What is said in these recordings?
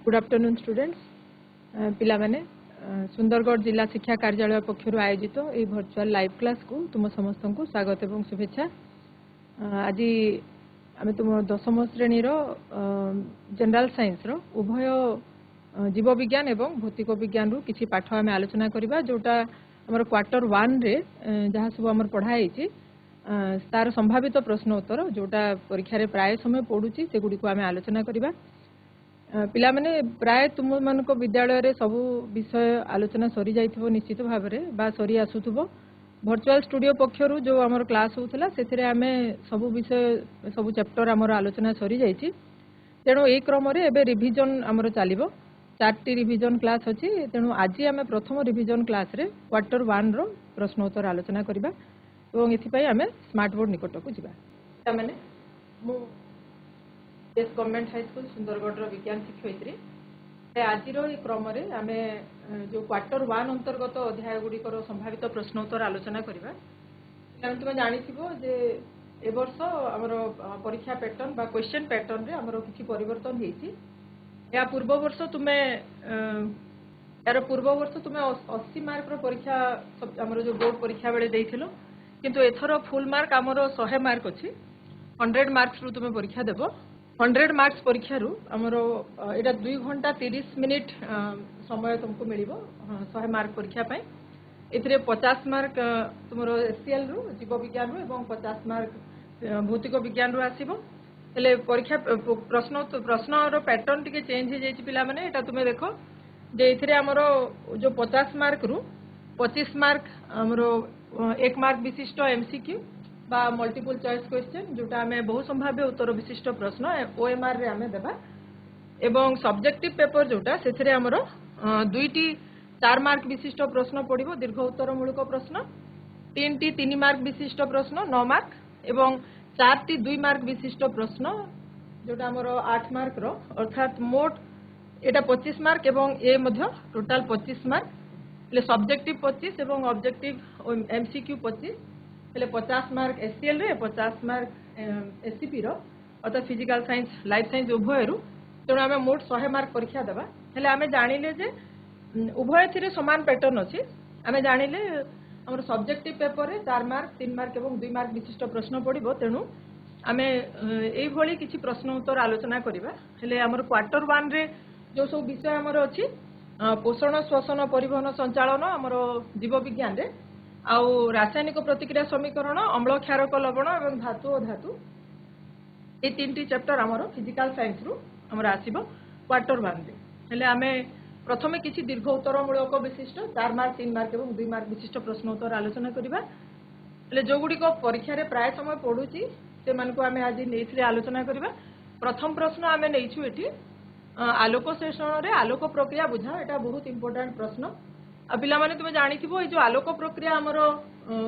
Good afternoon students पिला माने सुंदरगढ़ जिला शिक्षा कार्यालय पक्षर आयोजित ये वर्चुअल लाइव क्लास को तुम समस्त को स्वागत एवं शुभेच्छा। आज आम तुम दशम श्रेणी जनरल साइंस उभय जीव विज्ञान एवं भौतिक विज्ञान रु किसी पाठ आम आलोचना करवा जोटा आम क्वार्टर 1 रे जहाँ सब आम पढ़ाई तार संभावित प्रश्न उत्तर जोटा परीक्षा रे प्राय समय पड़ुची से गुडी को आम आलोचना करवा। पिला माने प्राय तुम मानक विद्यालय रे सबु विषय आलोचना सरी जाइथिबो निश्चित भाव में बा सरी आसुथबो। वर्चुअल स्टूडियो पक्षरु जो आमर क्लास होउथला सेथिरे आमे सबु विषय सबु चैप्टर आमर आलोचना सरी जाइछि। तेणु ए क्रम रे एबे रिविजन आमर चलिबो 4टी रिविजन क्लास अछि। तेणु आज आमे प्रथम रिविजन क्लास रे क्वार्टर 1 रो प्रश्नोत्तर आलोचना करबा एवं एथि पई आमे स्मार्ट बोर्ड निकट को जिबा। ता माने मु S government high school Sundargarh विज्ञान शिक्षयित्री आज क्रम आम जो क्वार्टर 1 अंतर्गत अध्याय गुड़िकर संभावित प्रश्नोत्तर आलोचना करवा। तुम जानिथिबो जे ए वर्ष आमर परीक्षा पैटर्न बा क्वेश्चन पैटर्न रे आमर किछि परिवर्तन हेछि। या पूर्व वर्ष तुमे यार पूर्व वर्ष तुमे 80 मार्क रो परीक्षा आमर जो बोर्ड परीक्षा बेले देइथिलो किंतु एथरो फुल मार्क आमर 100 मार्क अछि। 100 मार्क्स रु तुमे परीक्षा देबो। 100 मार्क्स परीक्षा रु आमर एटा 2 घंटा 30 मिनिट समय तुमको मिलिबो 100 मार्क परीक्षा पय। एथिरे 50 मार्क तुमरो एससीएल रु जीव विज्ञान रु एवं 50 मार्क भौतिक विज्ञान रु आसीबो। हेले परीक्षा प्रश्न रो पैटर्न टिके चेंज हे जायछि पिला माने। एटा तुमे देखो जे एथिरे आमर जो 50 मार्क रु 25 मार्क आमरो 1 मार्क विशिष्ट एमसीक्यू बा मल्टीपल चॉइस क्वेश्चन जोटा हमें बहु संभाव्य उत्तर विशिष्ट प्रश्न ओएमआर रे हमें देबा एवं सब्जेक्टिव पेपर जोटा सेथिरे हमरो 2टी 4 मार्क विशिष्ट प्रश्न पड़िबो दीर्घ उत्तर मूलक प्रश्न 3टी 3 मार्क विशिष्ट प्रश्न 9 मार्क एवं 4टी 2 मार्क विशिष्ट प्रश्न जोटा हमरो 8 मार्क रो अर्थात मोट एटा 25 मार्क एवं ए मध्य टोटल 25 मार्क ले सब्जेक्टिव 25 एवं ऑब्जेक्टिव एमसीक्यू 25 हेले 50 मार्क एससीएल रे 50 मार्क एससीपी रो अर्थात फिजिकल साइंस लाइफ साइंस उभय रु। तेणु आम मोट 100 मार्क परीक्षा देबा। हेले आमे जानिले जे उभय थिरे समान पैटर्न अछि। आमे जानिले हमर सब्जेक्टिव पेपर रे 4 मार्क 3 मार्क एवं 2 मार्क विशिष्ट प्रश्न पड़िबो। तेणु आमे एई भली किछि प्रश्न उत्तर आलोचना करिबा। हेले हमर क्वार्टर 1 रे जो सब विषय हमर अछि पोषण श्वसन परिवहन संचालन हमर जीव विज्ञान रे आउ रासायनिक प्रतिक्रिया समीकरण अम्ल क्षारक लवण एवं धातु और धातु ये 3टी चैप्टर आमर फिजिकल साइंस रु आमर आसीबो क्वार्टर 1 रे। हेले आमे प्रथमे किछि दीर्घ उत्तर मूलक विशिष्ट 4 मार्क 3 मार्क एवं 2 मार्क विशिष्ट प्रश्न उत्तर आलोचना करिबा। हेले जो गुडी को परीक्षा रे प्राय समय पडुची से मानको आमे आज नेथिले आलोचना करिबा। प्रथम प्रश्न आमे नेइछु एठी आलोक शोषण रे आलोक प्रक्रिया बुझा। एटा बहुत इंपोर्टेंट प्रश्न। आ पिला माने तुमे जानिथिबो ए जो आलोक प्रक्रिया हमर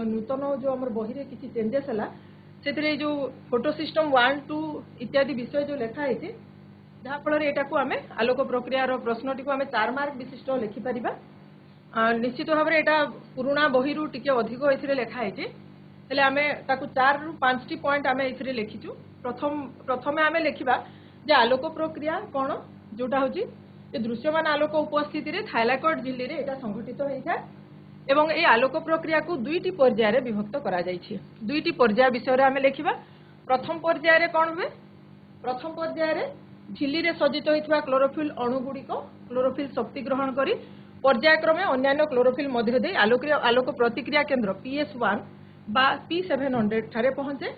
नूतन जो हमर बही रे किछि चेंजेस हला सेतरे जो फोटो सिस्टम 1 2 इत्यादि विषय जो लेखा हेछि जहा फल रे एटा को हमें आलोक प्रक्रिया रो प्रश्नटी को हमें 4 मार्क विशिष्ट लिखि परिबा। निश्चित भाव रे एटा पुराना बही रु टिके अधिक एथिरे लेखा हेछि। हेले हमें ताकू 4 रु 5 टी पॉइंट हमें एथिरे लिखिछु। प्रथमे हमें लिखिबा जे आलोक प्रक्रिया कोन जोटा होछि ए दृश्यमान आलोक उपस्थिति रे थाइलाकॉइड झिल्ली रे एटा संघटित होइथा एवं ए आलोक प्रक्रिया को 2टी पर्याय रे विभक्त करा जायछि। 2टी पर्याय विषय रे हमें लिखिबा। प्रथम पर्याय रे कोन हुए प्रथम पर्याय रे झिल्ली रे सज्जित होइथवा क्लोरोफिल अणु गुडी को क्लोरोफिल शक्ति ग्रहण करी पर्यायक्रमे अन्यान्य क्लोरोफिल मध्य दे आलोक प्रतिक्रिया केंद्र PS1 बा P700 थारे पहुंचे।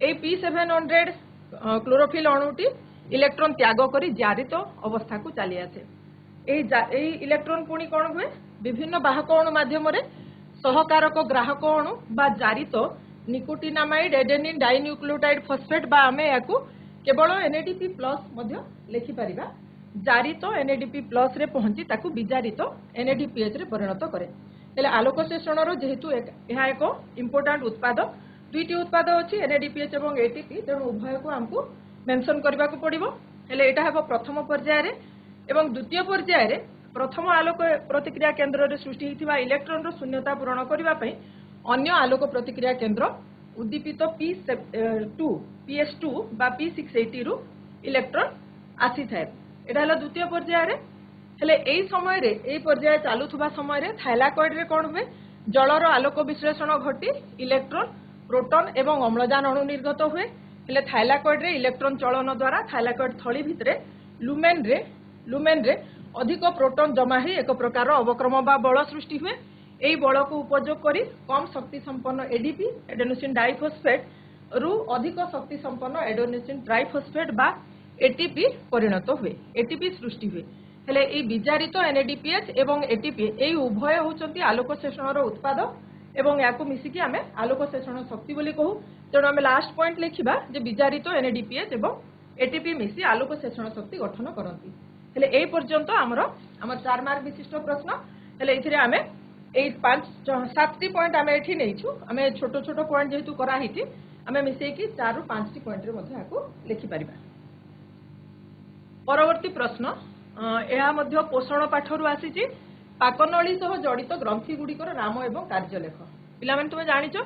ए P700 क्लोरोफिल अणुटी इलेक्ट्रॉन त्याग करी जारित अवस्था को चली आसे। ए इलेक्ट्रॉन पुणी कौन हुए विभिन्न बाहक अणु माध्यम रे सहकारक ग्राहक अणु बा जारित निकोटिनामाइड एडेनिन डाइन्यूक्लियोटाइड फॉस्फेट बा आमे याकू केवल NADP+ मध्य लिखि परिबा। जारित NADP+ रे पहुंची ताकू विजारित NADPH रे परिणत करे। हेले आलोक शोषण रो जेहेतु एहा एको इंपोर्टेंट उत्पाद 2टी उत्पाद अछि NADPH एवं ATP। तेणु उभय को हमकू मेंशन करबा को पड़िबो। हेले एटा हेबो प्रथम पर्याय रे एवं द्वितीय पर्याय रे प्रथम आलोक प्रतिक्रिया केंद्र रे सृष्टि हिथिबा इलेक्ट्रॉन रो शून्यता पूरण करबा पई अन्य आलोक प्रतिक्रिया केंद्र उद्दीपित PS2 बा P680 रु इलेक्ट्रॉन आसी थाए। एटा हला द्वितीय पर्याय हेले एई समय रे एई पर्याय चालुथुबा समय रे थाइलाकॉइड रे कोन हुए जलर आलोक विश्लेषण घटी इलेक्ट्रॉन प्रोटॉन एवं अम्लजान अणु निर्गत हुए हेले थाइलाकॉइड रे इलेक्ट्रॉन चलन द्वारा थाइलाकॉइड थली भितरे लुमेन रे अधिक प्रोटॉन जमा ही एक प्रकार अवक्रम बा बल सृष्टि हुए एई बल को उपयोग करी कम शक्ति संपन्न एडीपी एडेनोसिन डाइफॉस्फेट रु अधिक शक्ति संपन्न एडेनोसिन ट्राइफॉस्फेट बा एटीपी परिणत हुए एटीपी सृष्टि हुए हेले एई विजारित एनएडीपीएच एवं एटीपी एई उभय होचंती आलोक शोषण रो उत्पाद एवं याकू मिसिकी आमे आलोक शोषण शक्ति बोली कहू तेणु आमे लास्ट पॉइंट लिखिबा जे विजारित एनएडीपीएच एवं एटीपी मिसी आलोक शोषण शक्ति गठन करंती हेले एई पर्यंत हमर 4 मार्क विशिष्ट प्रश्न हेले इथिरे आमे एई 5-7 पॉइंट आमे एठी नेइछु आमे छोटो छोटो पॉइंट जेतु करा हिति आमे मिसेई की 4 रु 5 टी पॉइंट रे मध्ये याकू लिखि परिबा परवर्ती प्रश्न यह मध्य पोषण पाठर आसी पाकनली सह जड़ित ग्रंथि गुड़िकर नाम एवं कार्य लेख पिला तुम जानिच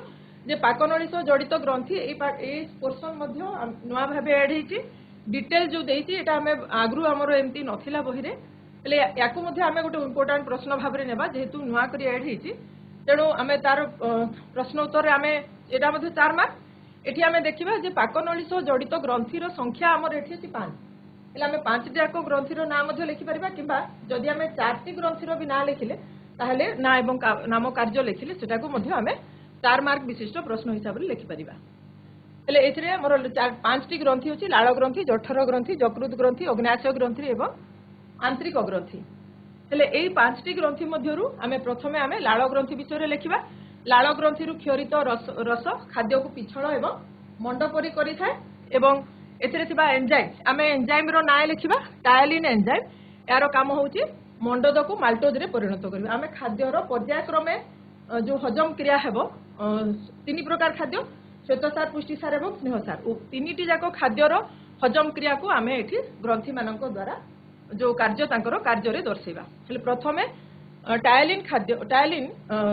जे पाकनली सह जड़ित ग्रंथि पोर्सन नुआ भाव एड होती डिटेल जो देती आगु आमर एमती नथिला बही रे याकू आम गोटे इम्पोर्टाट प्रश्न भाव में नेबा जेहेतु नुआ करी एड होती तेणु आम तार प्रश्न उत्तर आम एटा 4 मार्क एठी आम देखिबा जे पाकनली सह जड़ित ग्रंथिर संख्या आमर एठी अछि 5 हेले आम 5टी जाक ग्रंथिर नाम लिखिपर किंबा जदि आम 4टी ग्रंथिर भी ना लिखिले ताहले ना एवं नाम कार्य लिखिले सेटा को मध्य आम 4 मार्क विशिष्ट प्रश्न हिसाब से लिखिपर हेले एथिरे मोर 5टी ग्रंथि अछि लाल ग्रंथि जठर ग्रंथि यकृत ग्रंथि अग्नाशय ग्रंथि एवं आंतरिक ग्रंथि हेले एई 5टी ग्रंथि मध्यरु आम प्रथमे आम लाल ग्रंथि विषय रे लिखिबा लाल ग्रंथि रु क्षरित रस खाद्य को पिछळ एवं मंडपरी करि थाए एवं एथिरे थिबा एंजाइम आमे एंजाइम रो नाम लिखिबा टायलिन एंजाइम यार काम होउची मंडद को माल्टोज रे परिणत करबा आमे खाद्य रो पर्यायक्रमे जो हजम क्रिया हेबो 3 प्रकार खाद्य श्वेतसार पुष्टिसार एवं स्नेहसार तीनिटी जाक खाद्य रो हजम क्रिया को आमे एठी ग्रंथि मानक द्वारा जो कार्य तांकर कार्य रे दर्शैबा हेले प्रथमे टायलिन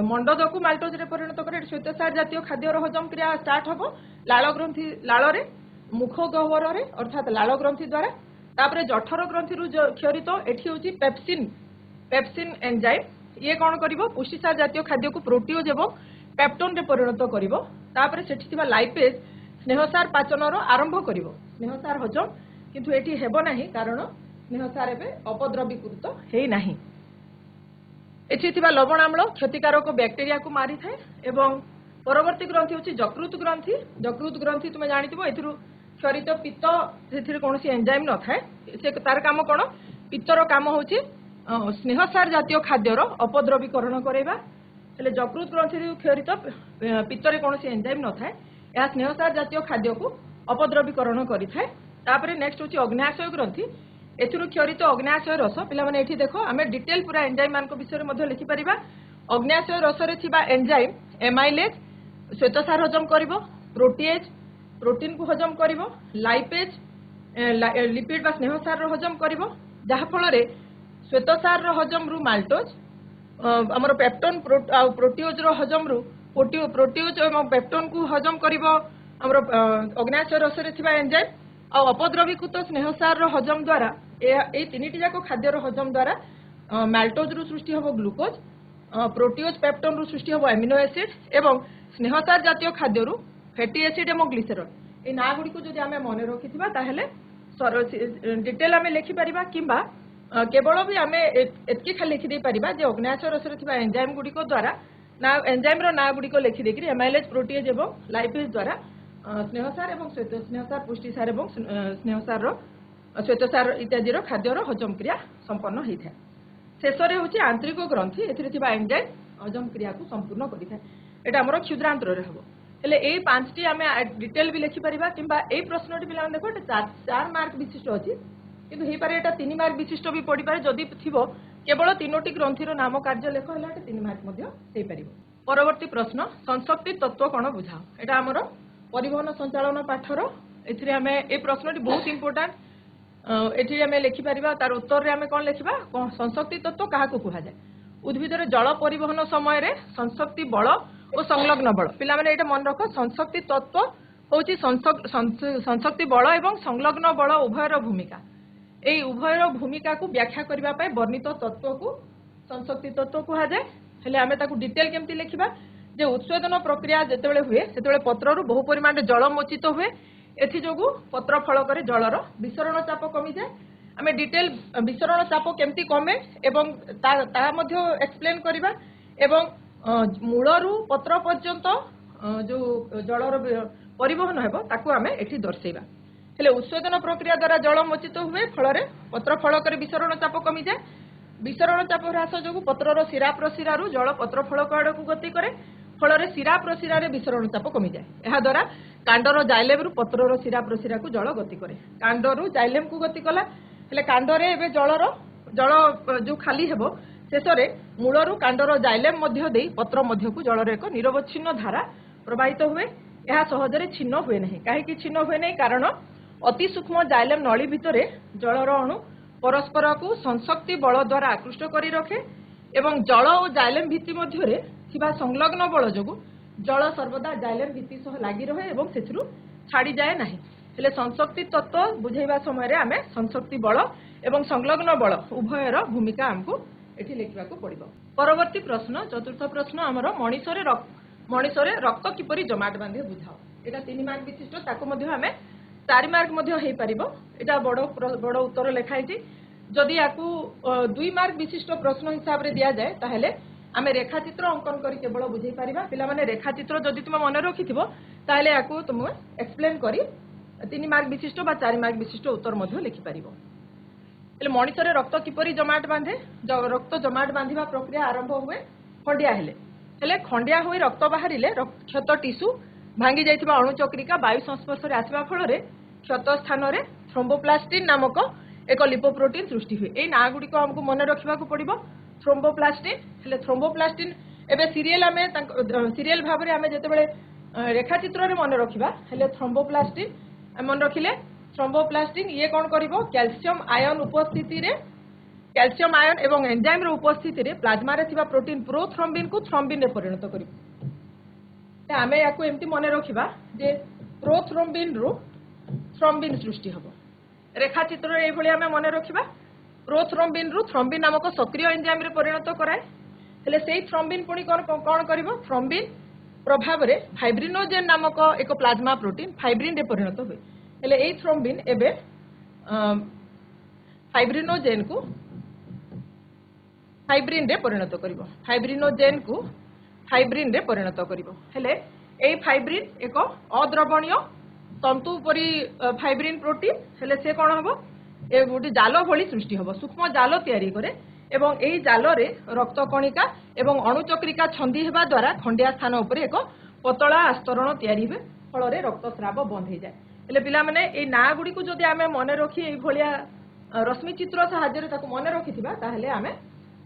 मंडद को माल्टोज रे परिणत करे श्वेतसार जातीय खाद्य रो हजम क्रिया स्टार्ट हबो लाल ग्रंथि लाल रे मुख गह्वर रे अर्थात लाल ग्रंथि द्वारा तापरे जठर ग्रंथि रु क्षरित एठी होची पेप्सिन एंजाइम ये कौन करिवो पुष्टिसार जातीय खाद्य को प्रोटीओज एवं पेप्टोन रे परिणत करिवो तापरे सेठी थिबा लाइपेज स्नेहसार पाचन रो आरंभ करिवो स्नेहसार हजम किंतु एठी हेबो नाही कारण स्नेहसार एबे अपद्रवीकृत हेई नाही एठी थिबा लवण आम्ल क्षतिकारक बैक्टेरिया को मारी थाए एवं परवर्ती ग्रंथि होची यकृत ग्रंथि तुम जानिथिबो एथिरु क्षरित पित्त से कौन एंजाइम न थाए से तार काम कौन पित्तर काम होची स्नेहसार जातीय खाद्यर अपद्रवीकरण करवा हेले यकृत ग्रंथि क्षरित पित्तरे कौन एंजाइम न थाए यह स्नेहसार जातीय खाद्य को अपद्रवीकरण करिथाए तापरे नेक्स्ट होची अग्नाशय ग्रंथि एथिरु क्षरित अग्नाशय रस पिला माने एठी देखो आमे डिटेल पूरा एंजाइम मान को विषय रे मध्ये लिखि परिबा अग्नाशय रस रे थिबा एंजाइम एमाइलेज श्वेतसार हजम करिवो प्रोटीएज प्रोटीन को हजम करिवो लाइपेज लिपिड बा स्नेहसार रो हजम करिवो जहा फल रे श्वेतसार रो हजम रु माल्टोज हमर पेप्टोन प्रोटीओज रो हजम रु प्रोटीओज एवं पेप्टोन को हजम करिवो हमर अग्नाशय रस रे थिबा एंजाइम आ अपद्रवीकृत स्नेहसार रो हजम द्वारा ए तीनिटी जाको खाद्य रो हजम द्वारा माल्टोज रु सृष्टि हबो ग्लूकोज प्रोटीओज पेप्टोन रु सृष्टि हबो एमिनो एसिड एवं स्नेहसार जातीय खाद्य रु फैटी एसिड एवं ग्लिसरॉल ए ना गुडी को जदि आमे मने रखिथिबा ताहेले डिटेल आमे लिखि परिबा किंबा केवल भी आमे एतकी खाली लिखि दे परिबा जे अग्नाशय रस रे थिबा एंजाइम गुडी को द्वारा ना एंजाइम रो ना गुडी को लिखि देकरी एमाइलेज प्रोटीएज एवं लाइपेज द्वारा स्नेहसार एवं स्नेहसार पुष्टिसार एवं स्नेहसार रो श्वेतसार इत्यादि रो खाद्य रो हजम क्रिया संपन्न होई थाए शेष रे होची आंतरिक ग्रंथि एथिरे थिबा एंजाइम हजम क्रिया को संपूर्ण करि थाए एटा हमर क्षुद्रांतर रे हबो हेले एई 5टी आमे डिटेल भी लिखि परिबा किंबा एई प्रश्नटी पिला देखो एटा 4 मार्क विशिष्ट अछि किंतु हे पारे एटा 3 मार्क विशिष्ट भी पड़ी पारे जदि थिबो केवल 3टी ग्रंथिर नाम कार्य लेख हला एटा 3 मार्क मध्ये हेई परिबो परवर्ती प्रश्न संशक्ति तत्व कोन बुझाओ एटा हमर परिवहन संचालन पाठर एथिरे आमे ए प्रश्नटी बहुत इंपोर्टेंट एठी आमे लिखि परिबा तार उत्तर रे आमे कोन लिखिबा संशक्ति तत्व काहा को कुहा जाय उद्भिद रे जल परिवहन समय रे संशक्ति बल और संलग्न बल पिला माने एटा मन रखो संशक्ति तत्व होची संशक्ति बल एवं संलग्न बल उभयर भूमिका एई उभयर भूमिका को व्याख्या करबा पय वर्णित तत्व को संशक्ति तत्व कहा जाए। हेले आमे ताकू डिटेल केमती लिखिबा जे उत्सवेदन प्रक्रिया जेतेबेले हुए सेतेबेले पत्ररू बहु परिमाण जल मोचित हुए। एथि जोगु पत्र फलक जलर विसरण चाप कमी जाए। आमे डिटेल विसरण चाप केमती कमे एवं ता मध्य एक्सप्लेन करबा एवं मूलरू पत्र पर्यंत जो जलर परिवहन हेबो ताकू आमे एठी दर्शेबा। हेले उत्सवेदन प्रक्रिया द्वारा जल मोचित हुए फल पत्र फलक विसरण चाप कमी जाए। विसरण चाप ह्रास जो पत्रर शिरा प्रशिरारू जल पत्र फलक आड़ को गति करे फल शिरा प्रशिरा विसरण चाप कमी जाए। यह द्वारा कांडर जाइलेम रु पत्रर शिरा प्रशिरा को जल गति करे। कांडरू जाइलेम को गति कला हेले कांडरे एबे जलर जल जो खाली हेबो शेषरे मूलरू कांडर जाइलेम मध्य देई पत्र मध्य को जलर एक निरवच्छिन्न धारा प्रवाहित हुए। यह सहजरे छिन्न हुए नहीं। काहेकि छिन्न हुए नहीं कारण अति सूक्ष्म जाइलेम नली भितरे जलर अणु परस्पर को संशक्ति बल द्वारा आकृष्ट करी रखे एवं जल और जाइलेम भित्ति मध्यरे थिबा संलग्न बल जोगु जल सर्वदा जाइलेम भित्ति सह लागि रहे एवं सेथिरु छाड़ी जाए नाही। हेले संशक्ति तत्व बुझेबा समय रे आमे संशक्ति बल एवं संलग्न बल उभयर भूमिका हमको एठी लिखिबा को पड़िबो। परवर्ती प्रश्न चतुर्थ प्रश्न हमर मणिसरे रक्त किपरि जमाट बांधे बुझाओ। एटा 3 मार्क विशिष्ट ताको मध्ये आमे 4 मार्क मध्ये हेई परिबो। एटा बड़ उत्तर लिखाई छी। जदि याकू 2 मार्क विशिष्ट प्रश्न हिसाब रे दिया जाए ताहेले आमे रेखाचित्र अंकन करी केवल बुझेई परिबा। पिला माने रेखाचित्र जदि तुम मन रखिथिबो ताहेले याकू तुम एक्सप्लेन करी 3 मार्क विशिष्ट बा 4 मार्क विशिष्ट उत्तर मध्ये लिखि परिबो। हेले मणिसरे रक्त किपरि जमाट बांधे रक्त जमाट बांधिबा प्रक्रिया आरंभ हुए खंडिया हेले खंडिया होई रक्त बाहरिले क्षत टिश्यू भांगी जाइथिबा अणुचक्रिका वायु संस्पर्श रे आसीबा फल रे क्षत स्थान रे थ्रोम्बोप्लास्टिन नामक एक लिपोप्रोटीन सृष्टि हुए। ए ना गुडी को हमको मन रखिबा को पड़िबो। थ्रोम्बोप्लास्टिन हेले थ्रोम्बोप्लास्टिन एबे सीरियल भाव रे आमे जेतेबेले रेखाचित्र रे मन रखिबा हेले थ्रोम्बोप्लास्टिन मन रखिले थ्रोम्बोप्लास्टिन ये कोन करिवो कैल्शियम आयन उपस्थिति रे कैल्शियम आयन एवं एंजाइम रो उपस्थिति रे प्लाज्मा रे थिबा प्रोटीन प्रोथ्रोम्बिन को थ्रोम्बिन रे परिणत करिवो। आमे याकू एमती मन रखिबा जे प्रोथ्रोम्बिन रो थ्रोम्बिन सृष्टि हबो। रेखाचित्र रे एभली आमे मन रखिबा प्रोथ्रोम्बिन रो थ्रोम्बिन नामक सक्रिय एंजाइम रे परिणत कराए। हेले सेही थ्रोम्बिन पुनी कोन करिवो थ्रोम्बिन प्रभाव रे फाइब्रिनोजेन नामक एक प्लाज्मा प्रोटीन फाइब्रिन रे परिणत हुए। हेले एही थ्रोम्बिन एबे फाइब्रिनोजेन को फाइब्रिन रे परिणत करिवो। फाइब्रिनोजेन को फाइब्रिन रे परिणत करिवो। हेले एही फाइब्रिन एक अद्रवणीय तंतु परी फाइब्रिन प्रोटीन हेले से कोन हबो ए गोटी जाल भली सृष्टि हबो। सूक्ष्म जाल तयारी करे एवं एही जाल रे रक्त कणिका एवं अणुचक्रिका छंदी हेबा द्वारा खंडिया स्थान उपरे एक पतला आस्तरण तयारी हुए फल रे रक्तस्राव बंद हो जाए। हेले पिला माने ए ना गुडी को जदि आमे मन रखी एही भलिया रश्मि चित्र सहायता ताको मन रखिथिबा ताहले आमे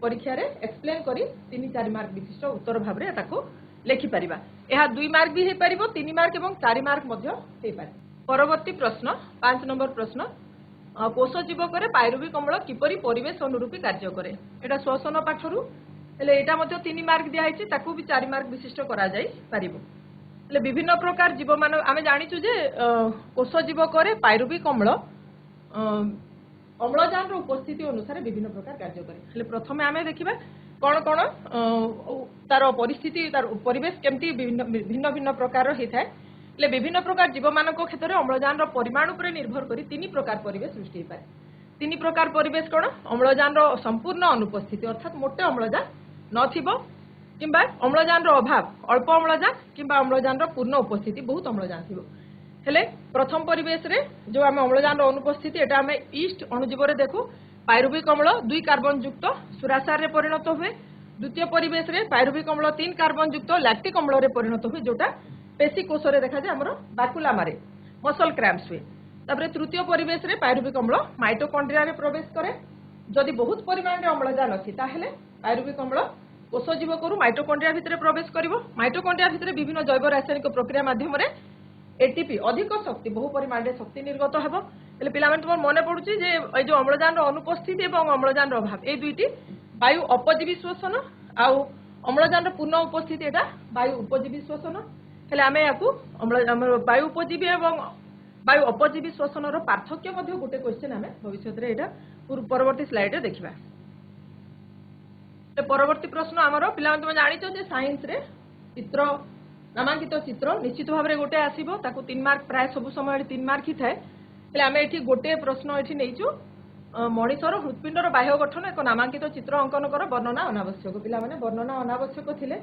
परीक्षा रे एक्सप्लेन करी 3-4 मार्क विशिष्ट उत्तर भाव रे ताको लिखि परिबा। एहा 2 मार्क भी हे परिबो 3 मार्क एवं 4 मार्क मध्य हे पारे। परवर्ती प्रश्न 5 नंबर प्रश्न कोष जीवक रे पायरुविक अम्ल किपरि परिवेश अनुरूपी कार्य करे। एटा श्वसन पाठरू हेले एटा मध्य 3 मार्क दिया हैछि ताको भी 4 मार्क विशिष्ट करा जाई परिबो। हेले विभिन्न प्रकार जीव मान आमे जानिचु जे कोष जीवक रे पायरुविक अम्ल अम्लजान रो उपस्थिति अनुसार विभिन्न प्रकार कार्य करे। हेले प्रथमे आमे देखिबा कोन कोन तार परिस्थिति तार परिवेश केमती भिन्न भिन्न प्रकार हि थाए। हेले विभिन्न प्रकार जीव मानक क्षेत्र में अम्लजान रो परिमाण उपर निर्भर करी 3 प्रकार परिवेश सृष्टि पाए। 3 प्रकार परिवेश कोन अम्लजान रो संपूर्ण अनुपस्थिति अर्थात मोटे अम्लजान नथिबो किंबा अम्लजान रो अभाव अल्प अम्लजान किंबा अम्लजान रो पूर्ण उपस्थिति बहुत अम्लजान थिबो। हेले प्रथम परिवेश रे जो आमे अम्लजान रो अनुपस्थिति एटा आमे ईस्ट अणुजीव रे देखु पायरुविक अम्ल 2 कार्बन युक्त सुरासार रे परिणत हुए। द्वितीय परिवेश रे पायरुविक अम्ल 3 कार्बन युक्त लैक्टिक अम्ल रे परिणत हुए जोटा पेशी कोष रे देखा जाय हमरो बाकुला मारे मसल क्रैम्प्स हुए। तापरे तृतीय परिवेश रे पायरुविक अम्ल माइटोकॉन्ड्रिया रे प्रवेश करे। जदि बहुत परिमाण रे अम्लजान अछि ताहेले पायरुविक अम्ल कोष जीवक रु माइटोकॉन्ड्रिया भितरे प्रवेश करिवो। माइटोकॉन्ड्रिया भितरे विभिन्न जैव रासायनिक प्रक्रिया माध्यम रे एटीपी अधिक शक्ति बहु परिमाण रे शक्ति निर्गत हेबो। हेले पिला माने तुम मने पडुची जे ए जो अम्लजान रो अनुपस्थिति एवं अम्लजान रो अभाव ए दुईटी वायु अपजीवी श्वसन आउ अम्लजान रो पूर्ण उपस्थिति एटा वायु उपजीवी श्वसन। हेले आमे याकू वायु उपजीवी एवं वायु अपजीवी श्वसन पार्थक्य गोटे क्वेश्चन आम भविष्य में परवर्ती स्लाइड देखा। परवर्ती प्रश्न आमर पिला तुम जान साइंस रे चित्र नामांकित चित्र निश्चित भाव में गोटे आसो 3 मार्क प्राय सब समय 3 मार्क ही थाए। आम ये गोटे प्रश्न ये नहीं मनीषर हृत्पिंडर बाह्य गठन एक नामांकित चित्र अंकन कर वर्णना अनावश्यक। पिला माने वर्णना अनावश्यक थिले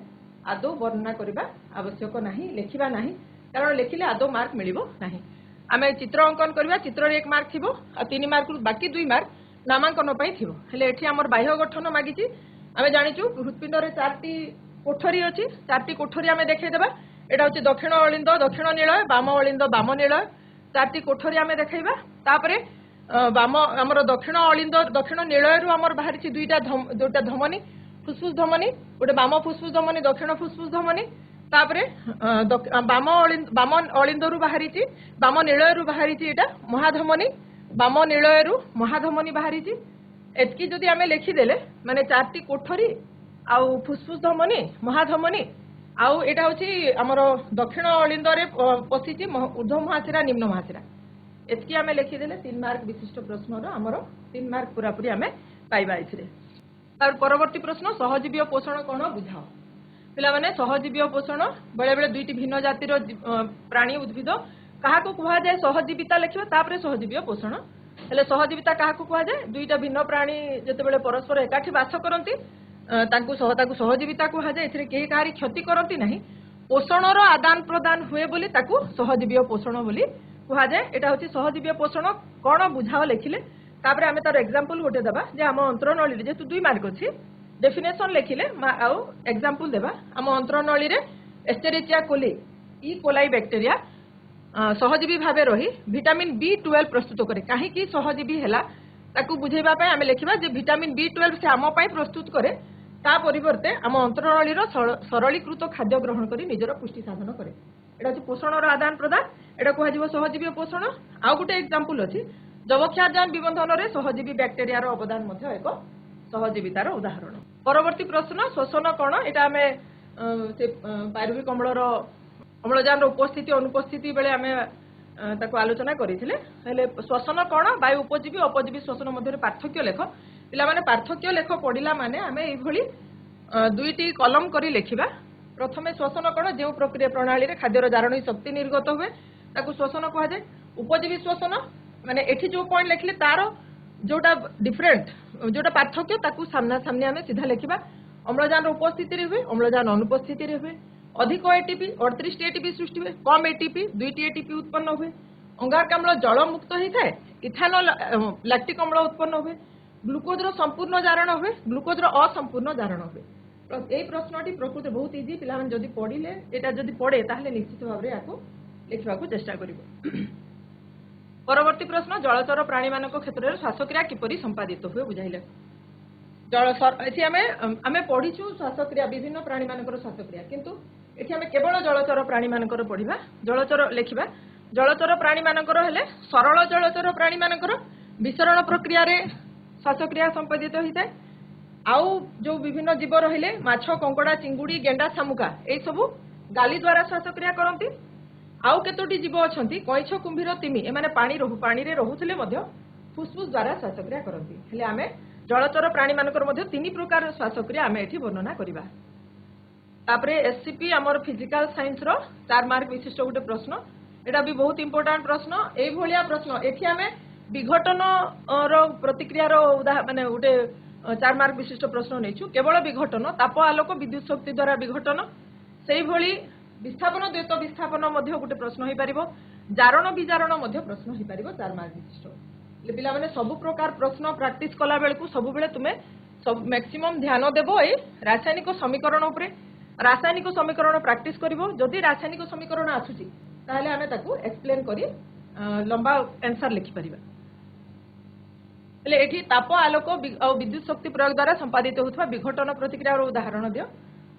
आदौ वर्णना करबा आवश्यक नहीं लिखिबा नहीं कारण लिखिले आदौ मार्क मिलिबो नहीं। आम चित्र अंकन करबा चित्र रे 1 मार्क थिबो आ 3 मार्क बाकी 2 मार्क नामांकन पई थिबो। हेले एठी हमर बाह्य गठन मागिची आमे जानिचु हृत्पिंडर 4टी कोठरी अछि 4टी कोठरी आमे देखै देबा। एटा होछि दक्षिण अलिंद दक्षिण निलय बाम अलिंद बाम निलय 4टी कोठरी आमे देखैबा। तापरे बाम हमर दक्षिण अलिंद दक्षिण निलय रु हमर बाहरिछि दुईटा धमनी फुसफुस धमनी गोटे बाम फुसफुस धमनी दक्षिण फुसफुस धमनी। तापरे बाम अलिंद रु बाहरिछि बाम निलय रु बाहरिछि एटा महाधमनी बाम निलय रु महाधमनी बाहरिछि। एतकी जदि आमे लिखिदेले माने 4टी कोठरी आउ फुसफुस धमनी महाधमनी आउ एटा होछि हमर दक्षिण अलिंद रे पसिछि ऊर्ध्व महाशिरा निम्न महाशिरा। एतकी आमे लिखिदेले 3 मार्क विशिष्ट प्रश्न हमर 3 मार्क पूरा पूरी आमे पाइबा इथिरे। तार परवर्ती प्रश्न सहजीवी पोषण कोन बुझाओ। पिला माने सहजीवी पोषण बेले बेले दुईटी भिन्न जातिर प्राणी उद्भिद काहाको कुहा जाय सहजीविता लिखिबा तापरे सहजीवी पोषण। हेले सहजीविता काहाको कुहा जाय दुईटा भिन्न प्राणी जते बेले परस्पर एकाठी वास करंती ताकू सहजीविता कुहा जाय। एथिरे केही काहारी क्षति करंती नाही पोषणर आदान प्रदान हुए बोली ताकू सहजीवी पोषण बोली कुहा जाय। एटा होछि सहजीवी पोषण कोन बुझाओ लिखिले तापरे आमे तार एग्जांपल गोटे देबा जे हम अंतरनळी रे जेतु 2 मार्क अछि डेफिनेशन लिखिले आउ एग्जांपल देबा। हम अंतरनळी रे Escherichia coli E coli bacteria सहजीवी भावे रही विटामिन B12 प्रस्तुत करे। काहे कि सहजीवी हैला ताकू बुझेबा पय आमे लिखिबा जे विटामिन B12 से आम पय प्रस्तुत करे ता परिवर्ते आम अंतरनळी रो सरलीकृत खाद्य ग्रहण करी निजर पुष्टि साधन करे। एटा होछि पोषणर आदान प्रदान एटा कुहा जिवो सहजीवी पोषण। आउ गुटे एग्जांपल अछि जबक्षारजान विबंधन रे सहजीवी बैक्टीरिया रो अवदान मध्ये एक सहजीवितार उदाहरण। परवर्ती प्रश्न श्वसन कोन एटा आमे से पायरुविक अम्लर अम्लजान उपस्थिति अनुपस्थिति बेले आमे ताको आलोचना करिथिले। हेले श्वसन कोन वायु उपजीवी अपजीवी श्वसन मध्ये पार्थक्य लेख। पिला माने पार्थक्य लेख पढिला माने आमे एई भली दुईटी कलम करी लेखिबा। प्रथमे श्वसन कोन जे प्रक्रिया प्रणाली रे खाद्यर जारणी शक्ति निर्गत हुए ताको श्वसन कहा जाय। उपजीवी श्वसन माने एठी जो पॉइंट लिखले तार जोटा डिफरेंट जोटा पार्थक्य ताकू सामना सामने आमे सीधा लेखिबा। अम्लजान उपस्थिति रे हुए अम्लजान अनुपस्थिति रे हुए अधिक एटीपी 38 एटीपी सृष्टि हुए कम एटीपी 2टी एटीपी उत्पन्न हुए अंगारक अम्ल जल मुक्त होता है इथानल लैक्टिक अम्ल उत्पन्न हुए ग्लुकोज संपूर्ण जारण हुए ग्लुकोज असंपूर्ण जारण हुए। यही प्रश्नटी प्रकृति बहुत इजी पिला जदि पढ़िले एटा जदि पढ़े ताहले निश्चित भाव में लिखा चेष्टा करिवो। परवर्ती प्रश्न जलचर प्राणी मानक क्षेत्र में श्वासक्रिया किपरि संपादित हुए बुझाइले। जल आमे पढ़ीचु श्वासक्रिया विभिन्न प्राणी मानकर श्वासक्रिया किंतु एठी आमे केवल जलचर प्राणी मानकर पढ़िबा जलचर लेखिबा। जलचर प्राणी मानकर हेले सरल जलचर प्राणी मानकर विसरण प्रक्रिया रे श्वासक्रिया संपादित होइताय। आउ जो विभिन्न जीव रहिले माछ कंकड़ा चिंगुड़ी गेंडा शामुका ए सबु गाली द्वारा श्वासक्रिया करंती। आउ केतोटी जीव अछंती कइछ कुंभीर तिमी एमाने पानी रे रहुथिले मध्य फुसफुस द्वारा श्वासक्रिया करंती। हेले आमे जलचर प्राणी मानकर मध्य 3 प्रकार श्वासक्रिया आमे एठी वर्णना करिबा। तापरे एससीपी हमर फिजिकल साइंस रो 4 मार्क विशिष्ट गोटे प्रश्न एटा भी बहुत इंपोर्टेंट प्रश्न। एई भलिया प्रश्न एठी आमे विघटन रो प्रतिक्रिया रो माने गोटे 4 मार्क विशिष्ट प्रश्न नेछु। केवल विघटन ताप आलोक विद्युत शक्ति द्वारा विघटन सेही भली विस्थापन द्वैत विस्थापन मध्य गोटे प्रश्न होई परिबो जारण विजारण मध्य प्रश्न होई परिबो 4 मार्क विशिष्ट। ले पिला माने सब प्रकार प्रश्न प्रैक्टिस कला बेल को सब बेले तुमे सब मैक्सिमम ध्यान देबो ए रासायनिक समीकरण उपरे। रासायनिक समीकरण प्रैक्टिस करिवो जदि रासायनिक समीकरण आसुची ताहले आमे ताकू एक्सप्लेन करी लंबा आंसर लिखि परिबा। एठी ताप आलोक और विद्युत शक्ति प्रयोग द्वारा संपादित होता विघटन प्रतिक्रिया उदाहरण दियो।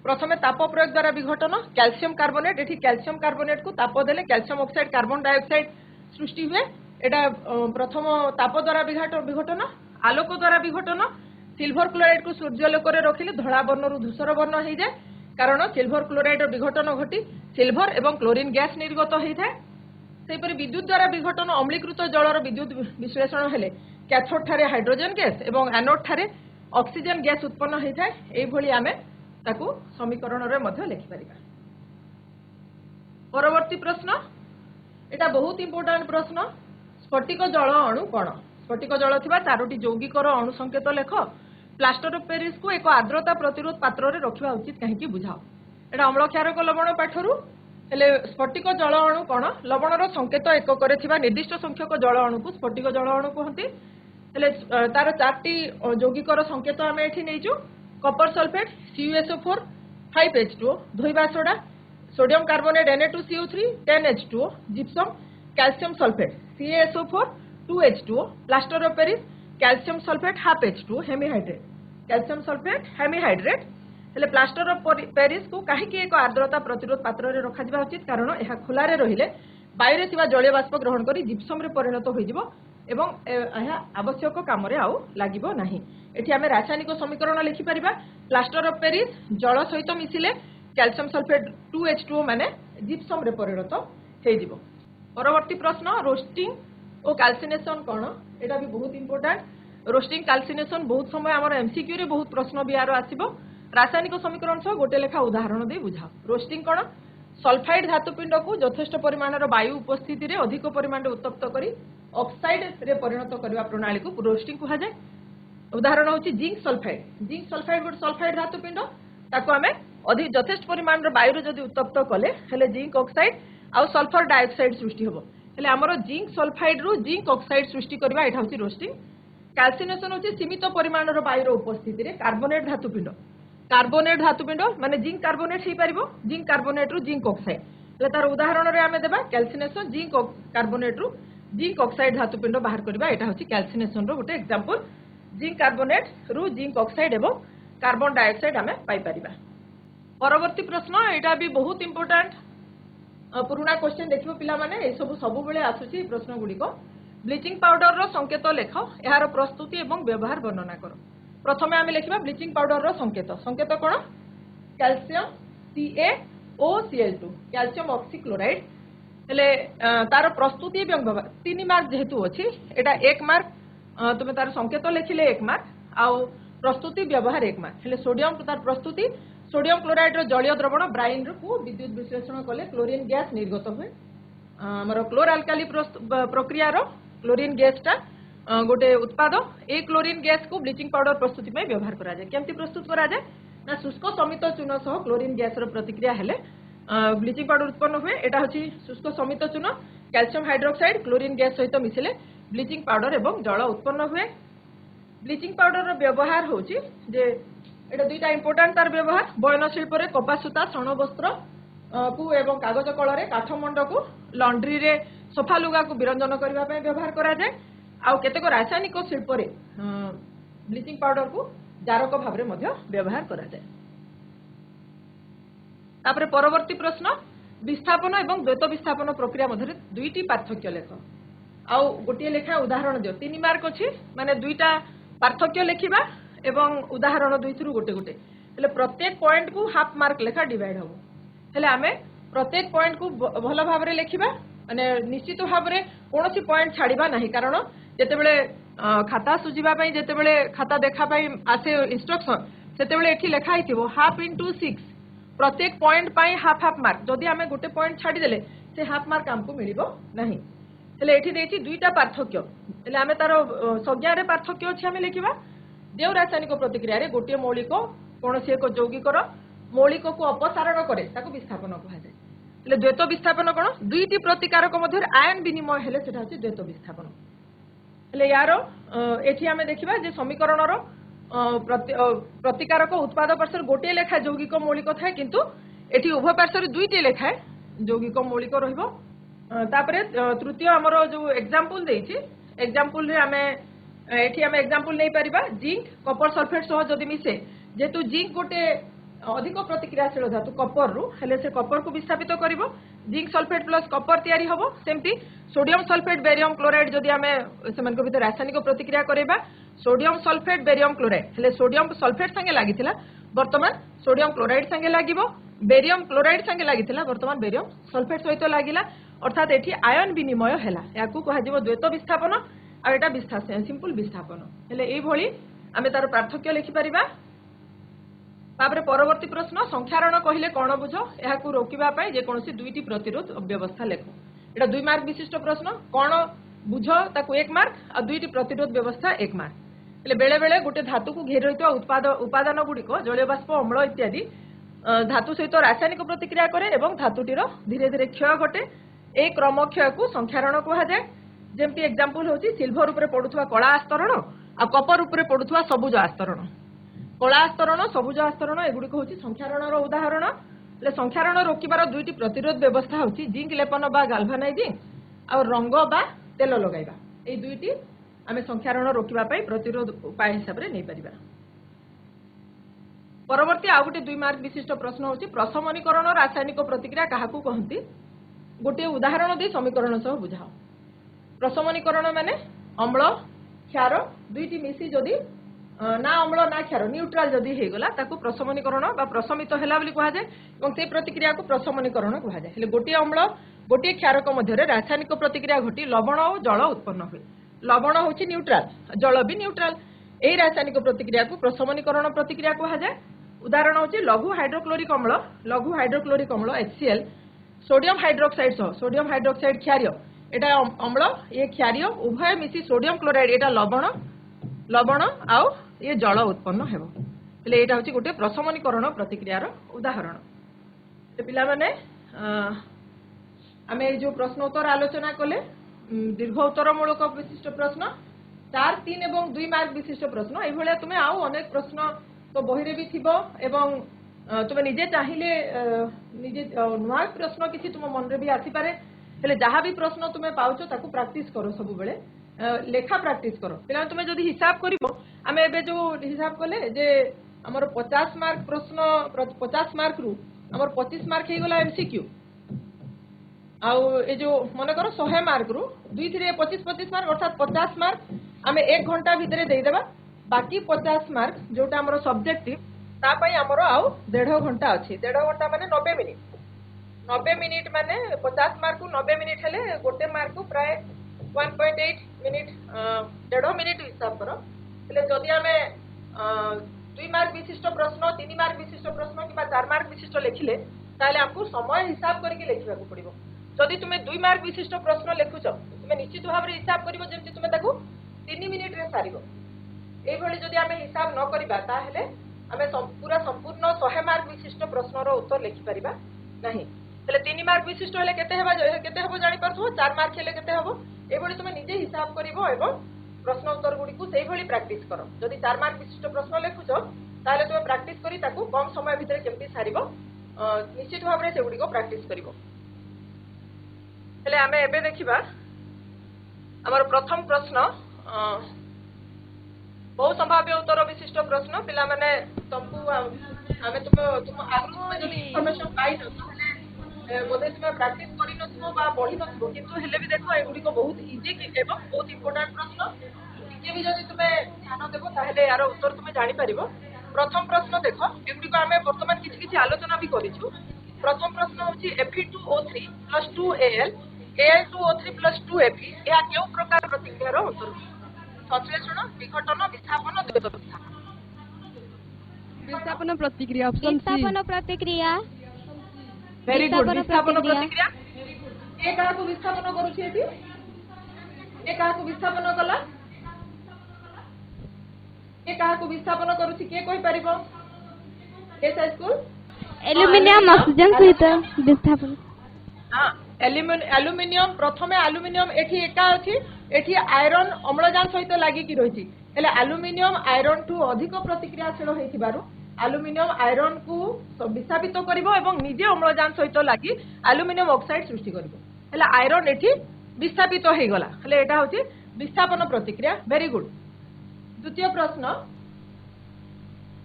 प्रथमे ताप प्रयोग द्वारा विघटन कैल्शियम कार्बोनेट एठी कैल्शियम कार्बोनेट को ताप देले कैल्शियम ऑक्साइड कार्बन डाइऑक्साइड सृष्टि हुए। एटा प्रथम ताप द्वारा विघटन आलोक द्वारा विघटन सिल्वर क्लोराइड को सूर्यालोक रे रखिले धड़ा वर्ण रु धूसर वर्ण हो जाए कारण सिल्वर क्लोराइड विघटन घटी सिल्वर एवं क्लोरीन गैस निर्गत होता है। सेपरि विद्युत द्वारा विघटन अम्लीकृत जलर विद्युत विश्लेषण हेले कैथोड ठारे हाइड्रोजन गैस एवं एनोड ठारे ऑक्सीजन गैस उत्पन्न हो जाए एई भली आमे ताकू समीकरण रे मध्य लिखि परिबा। परवर्ती प्रश्न एटा बहुत इंपोर्टेंट प्रश्न स्फटिक जल अणु कोन स्फटिक जल थिबा चारोटी यौगिकर अणु संकेत लेख प्लास्टर ऑफ पेरिस को एक आर्द्रता प्रतिरोध पात्र रे रखिबा उचित काहेकि बुझाओ एटा अम्ल क्षारक लवण पाठरू हेले स्फटिक जल अणु कोन लवणर संकेत एकक थिबा निर्दिष्ट संख्यक जल अणु को स्फटिक जल अणु कहती हेले तार चारटी यौगिकर संकेत आमे एठी नेइजु कॉपर सल्फेट CuSO4 5H2O धोइबा soda sodium carbonate Na2CO3 10H2O gypsum calcium sulphate CaSO4 2H2O plaster of Paris calcium sulphate half H2O hemihydrate calcium sulphate hemihydrate हेले प्लास्टर ऑफ पेरिस को कहीं एक आर्द्रता प्रतिरोध पात्र रे रखा जिबा उचित कारण यह खुला रे रहिले बाहर रे थिबा जलीय बाष्प ग्रहण करी जिप्सम रे परिणत होई जिवो एवं यह आवश्यक काम रे आउ लागिबो नाही। एठी हमें रासायनिक समीकरण लिखि परिबा प्लास्टर ऑफ पेरिस जल सहित मिसिले कैल्शियम सल्फेट 2H2O माने जिप्सम रे परिणत हेइ जिवो। परवर्ती प्रश्न रोस्टिंग और कैल्सिनेशन कोन एटा भी बहुत इंपोर्टेंट रोस्टिंग कैल्सिनेशन बहुत समय हमर एमसीक्यू रे बहुत प्रश्न बिहार आसीबो रासायनिक समीकरण सह गोटे लेखा उदाहरण दे बुझाओ। रोस्टिंग कोन सल्फाइड धातुपिंड को यथेष्ट परिमाण वायु उपस्थिति रे अधिक परिमाण उत्तप्त करी ऑक्साइड रे परिणत करबा प्रणाली को रोस्टिंग कहा जाय। उदाहरण होची जिंक सल्फाइड गोटे सल्फाइड धातुपिंड ताको हमें अधिक यथेष्ट परिमाण वायु रे जदि उत्तप्त कले हेले जिंक ऑक्साइड आ सल्फर डाइऑक्साइड सृष्टि होबो हेले हमरो जिंक सल्फाइड रु जिंक ऑक्साइड सृष्टि करबा एटा होची रोस्टिंग। कैल्सिनेशन होची सीमित परिमाण वायु रे उपस्थिति रे कार्बोनेट धातुपिंड माने जिंक कार्बोनेट हे परिबो जिंक कार्बोनेट रु जिंक ऑक्साइड ले तार उदाहरण रे हमें देबा कैल्सिनेशन जिंक कार्बोनेट रु जिंक ऑक्साइड धातुपिंड बाहर करबा एटा होची कैल्सिनेशन रो गोटे एग्जांपल जिंक कार्बोनेट रु जिंक ऑक्साइड एवं कार्बन डाइऑक्साइड हमें पाई परिबा। परवर्ती प्रश्न एटा भी बहुत इंपोर्टेंट पुराना क्वेश्चन देखिबो पिला माने ए सब बेले आसुची प्रश्न गुडी को ब्लीचिंग पाउडर रो संकेत लेख यार प्रस्तुति एवं व्यवहार वर्णना करो। प्रथमे आमे लिखिबा ब्लीचिंग पाउडर रो संकेत कोन कैल्शियम CaOCl2 कैल्शियम ऑक्सीक्लोराइड हेले तार प्रस्तुति एवं व्यवहार 3 मार्क जेहेतु अछि एटा 1 मार्क तुमे तार संकेत लिखिले 1 मार्क आउ प्रस्तुति व्यवहार 1 मार्क हेले सोडियम तार प्रस्तुति सोडियम क्लोराइड रो जलीय द्रवण ब्राइन को विद्युत विश्लेषण कले क्लोरीन गैस निर्गत हुए हमर क्लोर अल्काली प्रक्रिया रो क्लोरीन गैस टा गोटे उत्पाद ए क्लोरीन गैस को ब्लीचिंग पाउडर प्रस्तुति में व्यवहार करा जाय। केमती प्रस्तुत करा जाय ना शुष्क समित चूर्ण सह क्लोरीन गैस रो प्रतिक्रिया हेले ब्लीचिंग पाउडर उत्पन्न हुए एटा होची शुष्क समित चूर्ण कैल्शियम हाइड्रोक्साइड क्लोरीन गैस सहित मिसिले ब्लीचिंग पाउडर एवं जल उत्पन्न हुए। ब्लीचिंग पाउडर रो व्यवहार होची जे एटा दुईटा इंपोर्टेंट तार व्यवहार बयन शिल्प रे कपास सूता शण वस्त्र को एवं कागज कल रे काठमंड को लॉन्ड्री रे सफा लुगा को विरंजन करबा पय व्यवहार करा जाय आउ केतेक रासायनिक शिल्प रे ब्लीचिंग पाउडर को जारक भाव रे मध्य व्यवहार करा जाय। तापरे परवर्ती प्रश्न विस्थापन एवं द्वैत विस्थापन प्रक्रिया मध्य दुईटी पार्थक्य लेख आउ गोटे लेखा उदाहरण दियो 3 मार्क अछि माने दुईटा पार्थक्य लेखिबा एवं उदाहरण दुईथरु गोटे गोटे हेले प्रत्येक पॉइंट को हाफ मार्क लेखा डिवाइड हबो हेले आमे प्रत्येक पॉइंट को भल भाव रे लेखिबा माने निश्चित भाव रे कोनोसी पॉइंट छाड़ीबा नाही कारण जेते बेले खाता सुजिबा पई जेते बेले खाता देखा पई आसे इंस्ट्रक्शन सेते बेले एठी लेखा हिथिबो हाफ इनटू 6 प्रत्येक पॉइंट पई हाफ हाफ मार्क जदि आमे गोटे पॉइंट छाडी देले से हाफ मार्क हमको मिलिबो नाही हेले एठी देछि दुईटा पार्थक्य हेले आमे तारो संज्ञा रे पार्थक्य अछि आमे लेखिबा देव रासायनिक प्रतिक्रिया रे गोटे मौलिक कोनोसी एक यौगिकर मौलिक को अपसारण करे ताको विस्थापन कहा जाय हेले द्वैत विस्थापन कोन दुईटी प्रतिकारक मध्य आयन विनिमय हेले सेटा अछि द्वैत विस्थापन हेले यारो एठी आमे देखिबा जे समीकरण रो प्रतिकारक उत्पाद पार्श्व गोटे लेखा यौगिक मौलिक थाए किंतु एठी उभय पार्श्व दुईटी लेखा यौगिक मौलिक रहिबो। तापरे तृतीय हमरो जो एग्जांपल देछि एग्जांपल रे आमे एठी आमे एग्जांपल नै परिबा जिंक कॉपर सल्फेट सह जदि मिसे जेतु जिंक गोटे अधिक प्रतिक्रियाशील धातु कॉपर रु हेले से कॉपर को विस्थापित करिवो जिंक सल्फेट प्लस कॉपर तयारी होबो सेमती सोडियम सल्फेट बेरियम क्लोराइड जदि आमे सेमान को भीतर रासायनिक प्रतिक्रिया करेबा सोडियम सल्फेट बेरियम क्लोराइड हेले सोडियम सल्फेट संगे लागिथिला वर्तमान सोडियम क्लोराइड संगे लागिवो बेरियम क्लोराइड संगे लागिथिला वर्तमान बेरियम सल्फेट सहित लागिला अर्थात एठी आयन विनिमय हैला याकू कहा जीव द्वैत विस्थापन आ एटा सिंपल विस्थापन हेले एई भली आमे तार पार्थक्य लिखि परिबा। तापर परवर्ती प्रश्न संख्यारण कहिले कोन बुझो याकू रोकिबा पई जे कोनसी दुईटी प्रतिरोध व्यवस्था लेखो। एटा 2 मार्क विशिष्ट प्रश्न कोन बुझो ताकू 1 मार्क आ दुईटी प्रतिरोध व्यवस्था 1 मार्क। हेले बेले बेले गोटे धातु को घेरि रहितवा उपादान गुड़िक जलीय बाष्प अम्ल इत्यादि धातु सहित रासायनिक प्रतिक्रिया करे एवं धातुटीर धीरे धीरे क्षय घटे। ए क्रम क्षय को संख्यारण कहा जाए। जेमती एग्जांपल होची सिल्वर उपरे पडुथवा कला आस्तरण आ कपर उपरे पडुथवा सबुज आस्तरण। कला आस्तरण सबुज आस्तरण एगुडी को होची संख्यारणर उदाहरण। ले संख्यारण रोकिबार दुईटी प्रतिरोध व्यवस्था होची जिंक लेपन बा गाल्भानाइजिंग आ रंग बा तेल लगाइबा। ए दुईटी आमे संख्यारण रोकिबा पई प्रतिरोध उपाय हिसाब रे नै परिबा। परवर्ती आ गोटे 2 मार्क विशिष्ट प्रश्न होची प्रशमनीकरण रासायनिक प्रतिक्रिया काहाकू कहंती। गोटे उदाहरण दे समीकरण सह बुझाओ। प्रशमनीकरण माने अम्ल क्षार दुईटी मिसी जदि ना अम्ल ना क्षार न्यूट्रल जदि हे गला ताकू प्रशमनीकरण बा प्रशमित हैला बोली कहा जाय एवं से प्रतिक्रिया को प्रशमनीकरण कहा जाय। हेले गोटे अम्ल गोटे क्षारक मध्य रे रासायनिक प्रतिक्रिया घटी लवण और जल उत्पन्न हुए। लवण होची न्यूट्रल जल भी न्यूट्रल। एही रासायनिक प्रतिक्रिया को प्रशमनीकरण प्रतिक्रिया कहा जाय। उदाहरण होची लघु हाइड्रोक्लोरिक अम्ल HCl सोडियम हाइड्रोक्साइड क्षारीय एटा अम्ल ये क्षारीय उभय मिसी सोडियम क्लोराइड एटा लवण आउ ये जल उत्पन्न हेबो। हेले एटा होची गोटे प्रशमनीकरण प्रतिक्रियार उदाहरण। ते पिला माने आमे जो प्रश्नोत्तर आलोचना कले दीर्घ उत्तरमूलक विशिष्ट प्रश्न 4, 3 एवं 2 मार्क विशिष्ट प्रश्न एई भलिया तुमे आउ अनेक प्रश्न तो बही रे भी थिबो एवं तुमे निजे चाहिले निजे नुआ प्रश्न किछि तुम मन रे भी आसी पारे। हेले जहाँ भी प्रश्न तुमे पाउछो ताकू प्रैक्टिस करो सब बेले लेखा प्रैक्टिस करो। पिला तुमे जदि हिसाब करिवो आमे एबे जो हिसाब कले जे हमर 50 मार्क प्रश्न 50 मार्क रु हमर 25 मार्क हे गला एमसीक्यू आउ ए जो मन करो 100 मार्क रु 2 3 25 मार्क अर्थात 50 मार्क आमे 1 घंटा भितरे देई देबा। बाकी 50 मार्क जोटा हमर सब्जेक्टिव ता पई हमर आउ 1.5 घंटा अछि। 1.5 घंटा माने 90 मिनिट 90 मिनिट माने 50 मार्क को 90 मिनिट हेले गोटे मार्क को प्राय 1.8 मिनिट 1.5 मिनिट हिसाब करो। हेले जदि हमें 2 मार्क विशिष्ट प्रश्न 3 मार्क विशिष्ट प्रश्न कि 4 मार्क विशिष्ट लिखिले ताले हमको समय हिसाब करके लिखिबा को पड़िबो। जदि तुमे 2 मार्क विशिष्ट प्रश्न लिखुछ तुमे निश्चित भाव रे हिसाब करिवो जेमति तुमे ताको 3 मिनिट रे सारिबो। एई भली जदि हमें हिसाब न करिबा ताहेले हमें पूरा संपूर्ण 100 मार्क विशिष्ट प्रश्नर उत्तर लिखि परिबा नहीं। हेले 3 मार्क विशिष्ट हेले केते हेबो जानि परथो 4 मार्क हेले केते हेबो एई भली तुमे निजे हिसाब करिवो एवं प्रश्न उत्तर गुडी को सेई भली प्रैक्टिस करो। जदि 4 मार्क विशिष्ट प्रश्न लिखुछ ताले तुमे प्रैक्टिस करी ताकू कम समय भितरे केमति सारिबो निश्चित भाव रे से गुडी को प्रैक्टिस करिवो। हेले आमे एबे देखिबा हमर प्रथम प्रश्न बहु संभाव्य उत्तर विशिष्ट प्रश्न। पिला माने तुमको आमे तुम आगु में जदि इन्फॉर्मेशन पाइ न ताले बोधे तुम प्रैक्टिस करि नथबो बा पढि नथबो किंतु हेले भी देखो एगुडी को बहुत इजी कि एवं बहुत इंपोर्टेंट प्रश्न टिके भी जदि तुमे ध्यान देबो ताहेले यार उत्तर तुमे जानि परिबो। प्रथम प्रश्न देखो एगुडी को आमे वर्तमान किछि किछि आलोचना भी करिछु। प्रथम प्रश्न होछि Fe2O3 + 2Al Al2O3 + 2Fe या केउ प्रकार प्रतिक्रियार उत्तर संश्लेषण विघटन विस्थापन द्वैत विस्थापन प्रतिक्रिया ऑप्शन सी विस्थापन प्रतिक्रिया। वेरी गुड विस्थापन प्रतिक्रिया। ए काहा को विस्थापन करूछि एठी ए काहा को विस्थापन कला ए काहा को विस्थापन करूछि के कहि परिबो ए स्कूल एल्युमिनियम ऑक्सीजन सहित विस्थापन। हां एल्युमिनियम प्रथमे एल्युमिनियम एठी एका अछि एठी आयरन अम्लजान सहित लागि कि रहिछि हेले एल्युमिनियम आयरन टू अधिक प्रतिक्रियाशील हेथिबारु एल्युमिनियम आयरन को विस्थापित करिवो एवं निजे अम्लजान सहित लागि एल्युमिनियम ऑक्साइड सृष्टि करिवो हेले आयरन एठी विस्थापित हे गला हेले एटा होछि विस्थापन प्रतिक्रिया। Very good. द्वितीय प्रश्न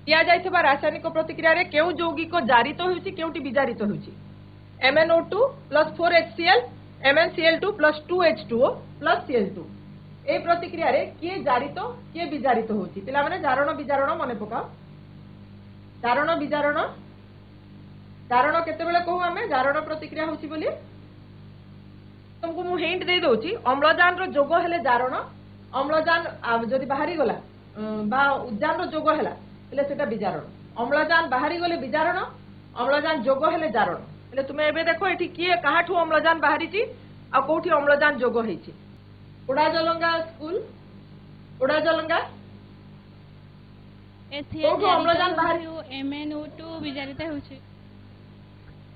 दिया जाइथिबा रासायनिक प्रतिक्रिया रे केउ यौगिक जारित होउछि केउटी विजारित होउछि MnO2 + 4HCl MnCl2 + 2H2O + Cl2 ए प्रतिक्रिया रे किए जारित किए विजारित होउछि पिला माने जारण विजारण मने पकाओ। जारण विजारण जारण केते बेले कहू हमें जारण प्रतिक्रिया होउछि बोली तुमको मु हिंट दे दोची अम्लजान रो जोग हेले जारण अम्लजान जदि बाहरी गला बा उद्यान रो जोग हैला हेले सेटा बिजारण अम्लजान बाहरी गले बिजारण अम्लजान जोग हेले जारण हेले तुमे एबे देखो एठी किए काहाठू अम्लजान बाहरी ची आ कोठी अम्लजान जोग हेची उड़ाजलंगा स्कूल उड़ाजलंगा कोठू अम्लजान बाहरी MnO2 विजारित होछि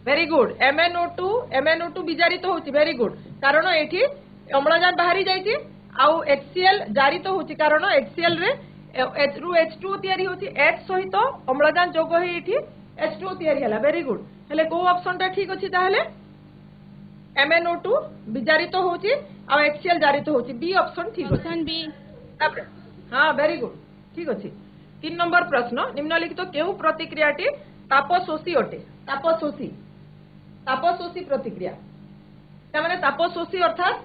वेरी गुड MnO2 विजारित होछि वेरी गुड कारण एठी अम्लजान बाहरी जाइछि आउ HCl जारित होछि कारण HCl रे H रु H2O तयारी होछि H सहित अम्लजान जोग हे एठी H2O तयारी हला वेरी गुड हेले को ऑप्शन ता ठीक अछि ताहले MnO2 विजारित होछि आ HCl जारित होछि बी ऑप्शन ठीक अछि ऑप्शन बी हां वेरी गुड ठीक अछि 3 नंबर प्रश्न निम्नलिखित केउ प्रतिक्रियाटी तापशोषी अटे तापशोषी प्रतिक्रिया माने तापशोषी अर्थात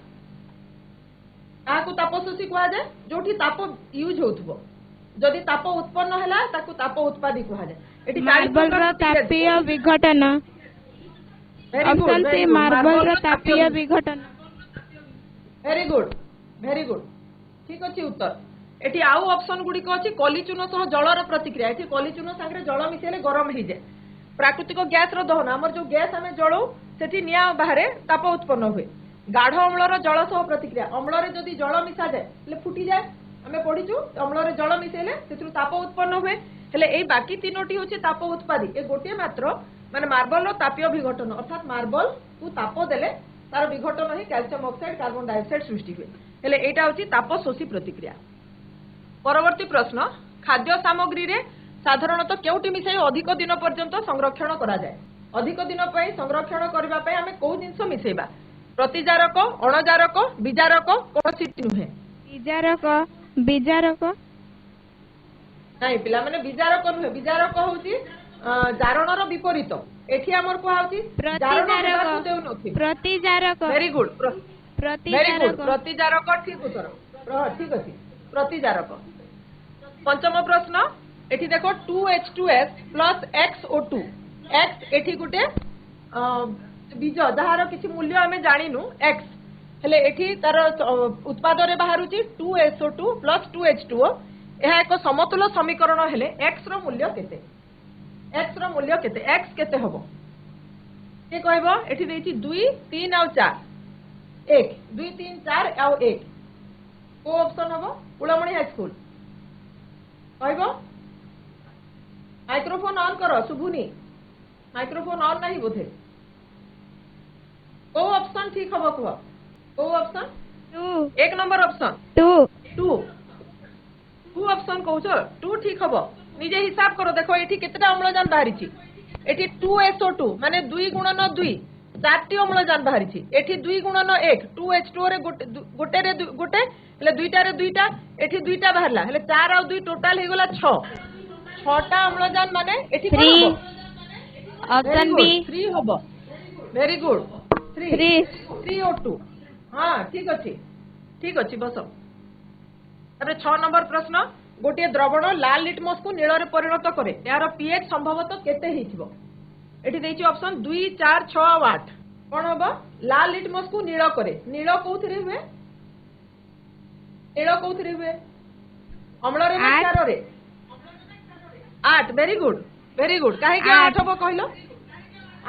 ताकू तापशोषी कहा जाए जोठी ताप यूज होथबो जदि ताप उत्पन्न हैला ताकू ताप उत्पादी कहा जाए एठी मार्बल रो तापीय विघटन ऑप्शन सी मार्बल रो तापीय विघटन वेरी गुड ठीक अछि उत्तर एठी आउ ऑप्शन गुडी को अछि कलिचून सह जलर प्रतिक्रिया एठी कलिचून संगे जल मिसेले गरम ही जाए प्राकृतिक गैस रो दहन हमर जो गैस हमें जळो सेठी निया बाहरे ताप उत्पन्न हुए गाढ़ अम्लर जल सह प्रतिक्रिया अम्ल रे जदि जल मिसा जाए ले फुटी जाए हमें पढिचु अम्ल रे जल मिसेले सेथु ताप उत्पन्न हुए हेले एई बाकी तीनोटी होछि ताप उत्पादी ए गोटे मात्र माने मार्बल रो तापीय विघटन अर्थात मार्बल को ताप देले तार विघटन ही कैल्शियम ऑक्साइड कार्बन डाइऑक्साइड सृष्टि हुए हेले एटा होछि तापशोषी प्रतिक्रिया परवर्ती प्रश्न खाद्य सामग्री रे साधारणतः केउटी मिसाई अधिक दिन पर्यंत संरक्षण करा जाए अधिक दिन पई संरक्षण करबा पई हमें को जिंस मिसेबा प्रतिजारक अणजारक बिजारक कोनसी नुहे बिजारक नाही पिला माने बिजारक नुहे बिजारक होउची जारणर विपरीत एठी हमर को होउची प्रतिजारक वेरी गुड प्रतिजारक ठीक उत्तर ठीक अछि प्रतिजारक पंचम प्रश्न एठी देखो 2H2S प्लस XO2 X एठी गुटे बीज जहार किसी मूल्य आमे जानिनु X हेले एठी तार उत्पाद रे बाहरुची 2SO2 प्लस 2H2O एहा एक समतुल समीकरण हेले X रो मूल्य केते X केते हबो के कहबो एठी देछि 2 3 और 4 1 2 3 4 और 1 को ऑप्शन हबो उलामणी हाई स्कूल कहबो माइक्रोफोन ऑन करो सुभुनी माइक्रोफोन ऑन नहीं बोधे को ऑप्शन ठीक हबो कह को ऑप्शन 2 एक नंबर ऑप्शन 2 ऑप्शन कहछो 2 ठीक हबो निजे हिसाब करो देखो एठी केतेटा अम्लजान बाहरी छी एठी 2SO2 माने 2 गुणन 2 चारटी अम्लजान बाहरी छी एठी 2 गुणन 1 2H2O रे गोटे रे गोटे हेले दुईटा रे दुईटा एठी दुईटा बाहरला हेले 4 और 2 टोटल हे गेला 6टा अम्लजान माने एठी कोन हबो ऑप्शन बी 3 हबो वेरी गुड 3O2 हां ठीक अछि बस तबे 6 नंबर प्रश्न गोटे द्रवण लाल लिटमस को नील रे परिणत करे यार पीएच संभवतः केते हिथिबो एठी देछि ऑप्शन 2 4 6 8 कोन हबो लाल लिटमस को नील करे नील कोउथरे हुए अम्ल रे ना क्षार रे 8 वेरी गुड काहे के 8 हबो कहलो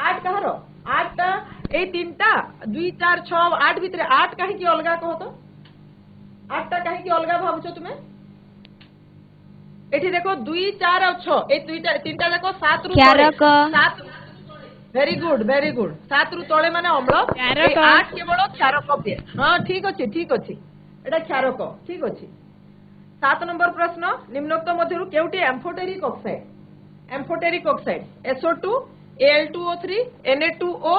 8 कहारो 8 ता ए तीनटा 2 4 6 8 भितरे 8 काहे की अलगा कहो तो 8 ता काहे की अलगा भाबुछो तुमे एठी देखो 2 4 और 6 ए दुईटा तीनटा देखो 7 रु तळे 7 वेरी गुड 7 रु तळे माने अम्ल 8 केवल क्षारक पे हां ठीक अछि एटा क्षारक ठीक अछि 7 नंबर प्रश्न निम्नोक्त मध्यरु केउटी amphoteric oxide SO2 Al2O3 Na2O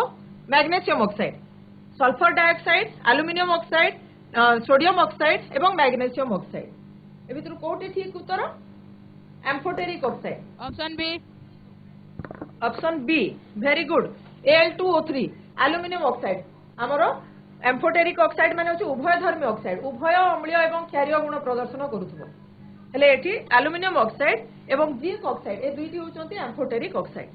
magnesium oxide sulphur dioxide aluminium oxide sodium oxide एवं मैग्नीशियम ऑक्साइड ए भितर कोटी ठीक उत्तर amphoteric oxide option B very good Al2O3 aluminium oxide हमरो एम्फोटेरिक ऑक्साइड माने होची उभयधर्मी ऑक्साइड उभय अम्लीय एवं क्षारीय गुण प्रदर्शन करूथबो हेले एठी एल्युमिनियम ऑक्साइड एवं जिंक ऑक्साइड ए दुईटी होचंती एम्फोटेरिक ऑक्साइड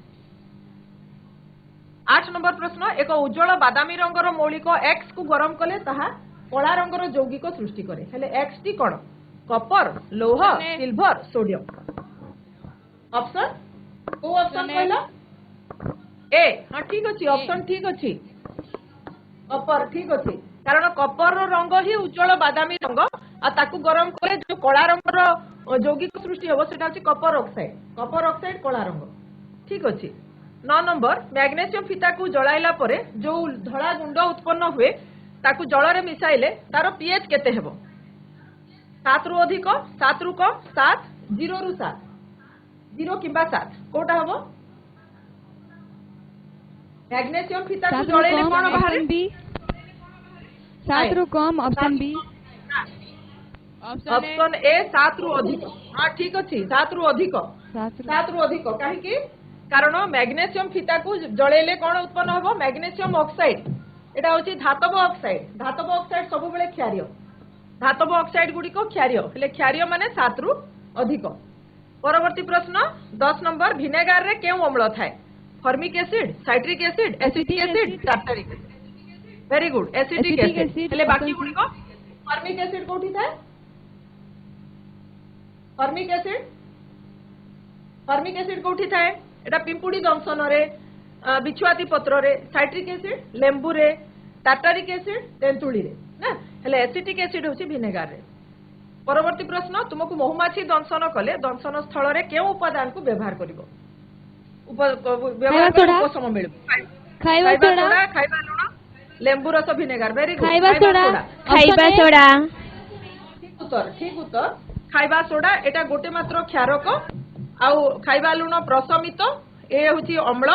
8 नंबर प्रश्न एक उज्जवल बादामी रंगर मौलिक एक्स को गरम कले ताहा कला रंगर यौगिक सृष्टि करे हेले एक्स टी कोन कपर लौह सिल्वर सोडियम ऑप्शन को ऑप्शन कहला ए हां ठीक अछि ऑप्शन ठीक अछि कपर ठीक अछि कारण कपर रंग ही उज्जवल बादामी रंग आ ताकू गरम करे जो कला रंगर यौगिक सृष्टि होबो सेटा अछि कपर ऑक्साइड कला रंग ठीक अछि 9 नंबर मैग्नेशियम फीता को जलाइला परे जो धड़ा गुंड उत्पन्न हुए ताकू जल रे मिसाइले तार पीएच केते हेबो 7 रु अधिक 7 रु कम 7 0 रु 7 0 किंबा 7 कोटा हेबो मैग्नेशियम फीता को जलाइले कोन बाहर बी 7 रु कम ऑप्शन बी ऑप्शन ए 7 रु अधिक हां ठीक अछि 7 रु अधिक 7 रु अधिक काहे कि कारण मैग्नेशियम फीता को जळेले कोन उत्पन्न होबो मैग्नेशियम ऑक्साइड एटा होची धातव ऑक्साइड सब बेले क्षारीय धातव ऑक्साइड गुडी को क्षारीय हेले क्षारीय माने 7 रु अधिक परवर्ती प्रश्न 10 नंबर विनेगार रे केउ अम्ल थाए formic acid citric acid acetic acid tartaric acid very good acetic acid हेले बाकी गुडी को फॉर्मिक एसिड कोठी थाए फॉर्मिक एसिड कोठी थाए एटा पिंपुडी दंशन रे बिछुआती पत्र रे साइट्रिक एसिड लेंबू रे टार्टारिक एसिड तेंतुली रे ना हेले एसिटिक एसिड होची विनेगार रे परवर्ती प्रश्न तुमको महुमाछी दंशन कले दंशन स्थल रे केउ उपादान को व्यवहार करिवो व्यवहार करबो उपशम मिलबो खाइबा लुण लेंबू रस विनेगार वेरी गुड खाइबा सोडा ठीक उत्तर खाइबा सोडा एटा गोटे मात्र क्षारक आउ खाइबा लुण प्रशमित ए होची अम्ल आ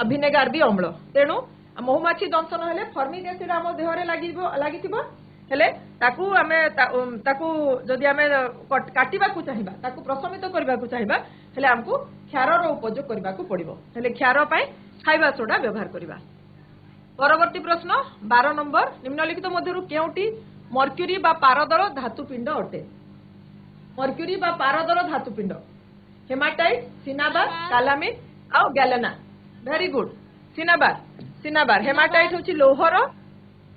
विनेगार भी अम्ल तेणु महुमाछी दंशन हेले फॉर्मिक एसिड आम देह रे लागिथिबो हेले ताकू जदि आमे काटिबा को चाहिबा ताकू प्रशमित करबा को चाहिबा हेले हमकु क्षार रो उपयोग करबा को पड़िबो हेले क्षार पय खाइबा सोडा व्यवहार करबा परवर्ती प्रश्न 12 नंबर निम्नलिखित मध्यरु केउटी मर्क्यूरी बा पारदर धातुपिंड अटे मर्क्यूरी बा पारदर धातुपिंड हेमाटाइट सिनाबार कालामिन आउ galena very good cinnabar haematite होची लोहर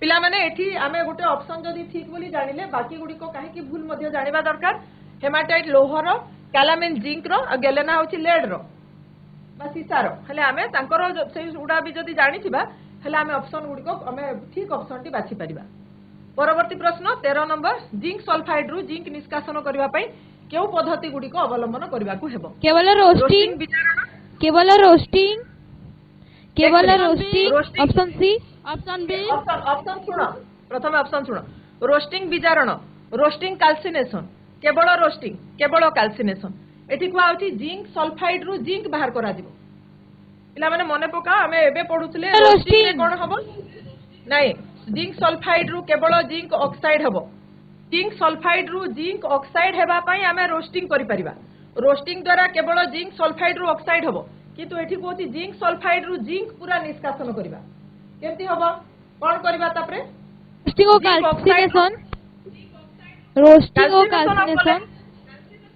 पिला माने एठी आमे गोटे ऑप्शन जदी ठीक बोली जानिले बाकी गुडी को काहे कि भूल मध्ये जानिबा दरकार हेमाटाइट लोहर कालामिन जिंक रो आ गैलेना होची लेड रो बा सीसार हेले आमे तांकर से उडा भी जदी जानिथिबा हेले आमे ऑप्शन गुडी को आमे ठीक ऑप्शन टी बाछि परिबा परवर्ती प्रश्न 13 नंबर जिंक सल्फाइड रु जिंक निष्कासन करबा पई केउ पद्धति गुडी को अवलंबन करबा को हेबो केवल roasting option C option B option सुनो प्रथम ऑप्शन सुनो रोस्टिंग विजारण रोस्टिंग कैल्सिनेशन केवल कैल्सिनेशन एठी को आउची जिंक सल्फाइड रु जिंक बाहर करा दिबो पिला माने मने पका हमें एबे पढुतले रोस्टिंग रे कोन हबो नाही जिंक सल्फाइड रु केवल जिंक ऑक्साइड हबो जिंक सल्फाइड रु जिंक ऑक्साइड हेबा पई हमें रोस्टिंग करि परिबा रोस्टिंग द्वारा केवल जिंक सल्फाइड रु ऑक्साइड हबो किंतु एठी कोची जिंक सल्फाइड रु जिंक पूरा निष्कासन करिबा केमती हबो कोन करिबा तापरे रोस्टिंग ओ कैल्सिनेशन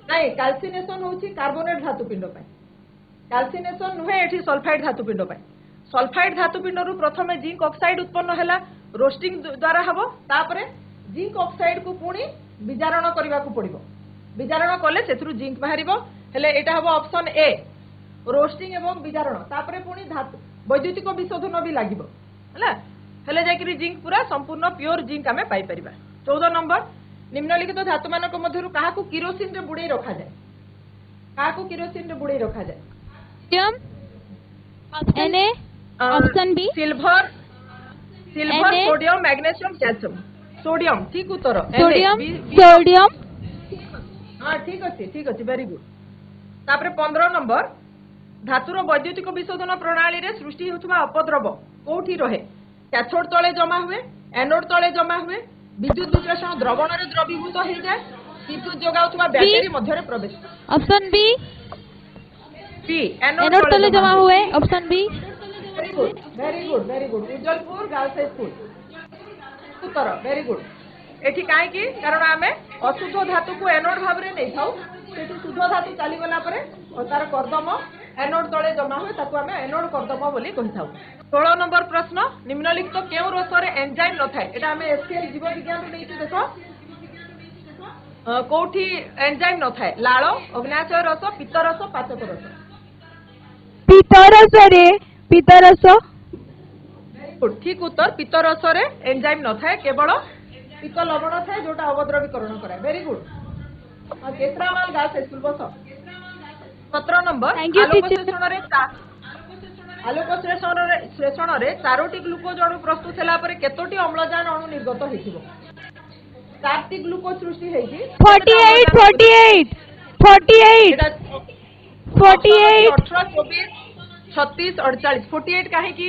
नाही कैल्सिनेशन होची कार्बोनेट धातु पिंड पई कैल्सिनेशन नुहे एठी सल्फाइड धातु पिंड पई सल्फाइड धातु पिंड रु प्रथमे जिंक ऑक्साइड उत्पन्न हैला रोस्टिंग द्वारा हबो तापरे जिंक ऑक्साइड को पुणी विजारण करबा को पड़िबो विजारण कले सेथरु जिंक बाहरिबो हेले एटा हबो ऑप्शन ए रोस्टिंग एवं विजारण तापरे पुणी धातु वैद्युतिक विशोधन भी लागिबो हला हेले जाकरी जिंक पूरा संपूर्ण प्योर जिंक हमें पाई परिबा 14 नंबर निम्नलिखित धातु मानक मध्यरु काहा को किरोसिन रे बुडे रखा जाय Na option B silver sodium magnesium calcium sodium ठीक उत्तर सोडियम हाँ ठीक अच्छे वेरी गुड तापरे 15 नंबर धातुर वैद्युतिक विशोधन प्रणाली रे सृष्टि होतबा अपद्रव कोठी रहे कैथोड तळे जमा हुए एनोड तळे जमा हुए विद्युत विश्लेषण द्रवण रे द्रवीभूत हो जाए विद्युत जोगाउतबा बैटरी मध्य रे प्रवेश ऑप्शन बी एनोड तळे जमा हुए option B very good Ujjwalpur girls high school उत्तर वेरी गुड एठी काहे कि कारण आमे अशुद्ध धातु को एनोड भाव रे नै थाउ सेठी शुद्ध धातु चली गला परे तार कर्दम एनोड तले जमा हुए ताको आमे एनोड कर्दम बोली कहिथाउ 16 नंबर प्रश्न निम्नलिखित केउ रसरे एंजाइम न थाए एटा आमे एससीएल जीव विज्ञान रे नेछि देखो कोठी एंजाइम न थाए लाळ अग्नाशय रस पित्त रस पाचक रस पितरस रे पितरस ठीक उत्तर पित्त रस रे एंजाइम न थाए केवल पित्त लवण थाए जोटा अवद्रवीकरण करे very good Kesaramal girls school बस 17 number Thank you, Alok teacher. श्लेषण रे चारोटी ग्लूकोज अणु प्रस्तुत होला परे केतोटी अम्लजान अणु निर्गत हेतिबो चारटी ग्लूकोज सृष्टि हेछि 48 48 48 48 18 24 36 48 48 काहे की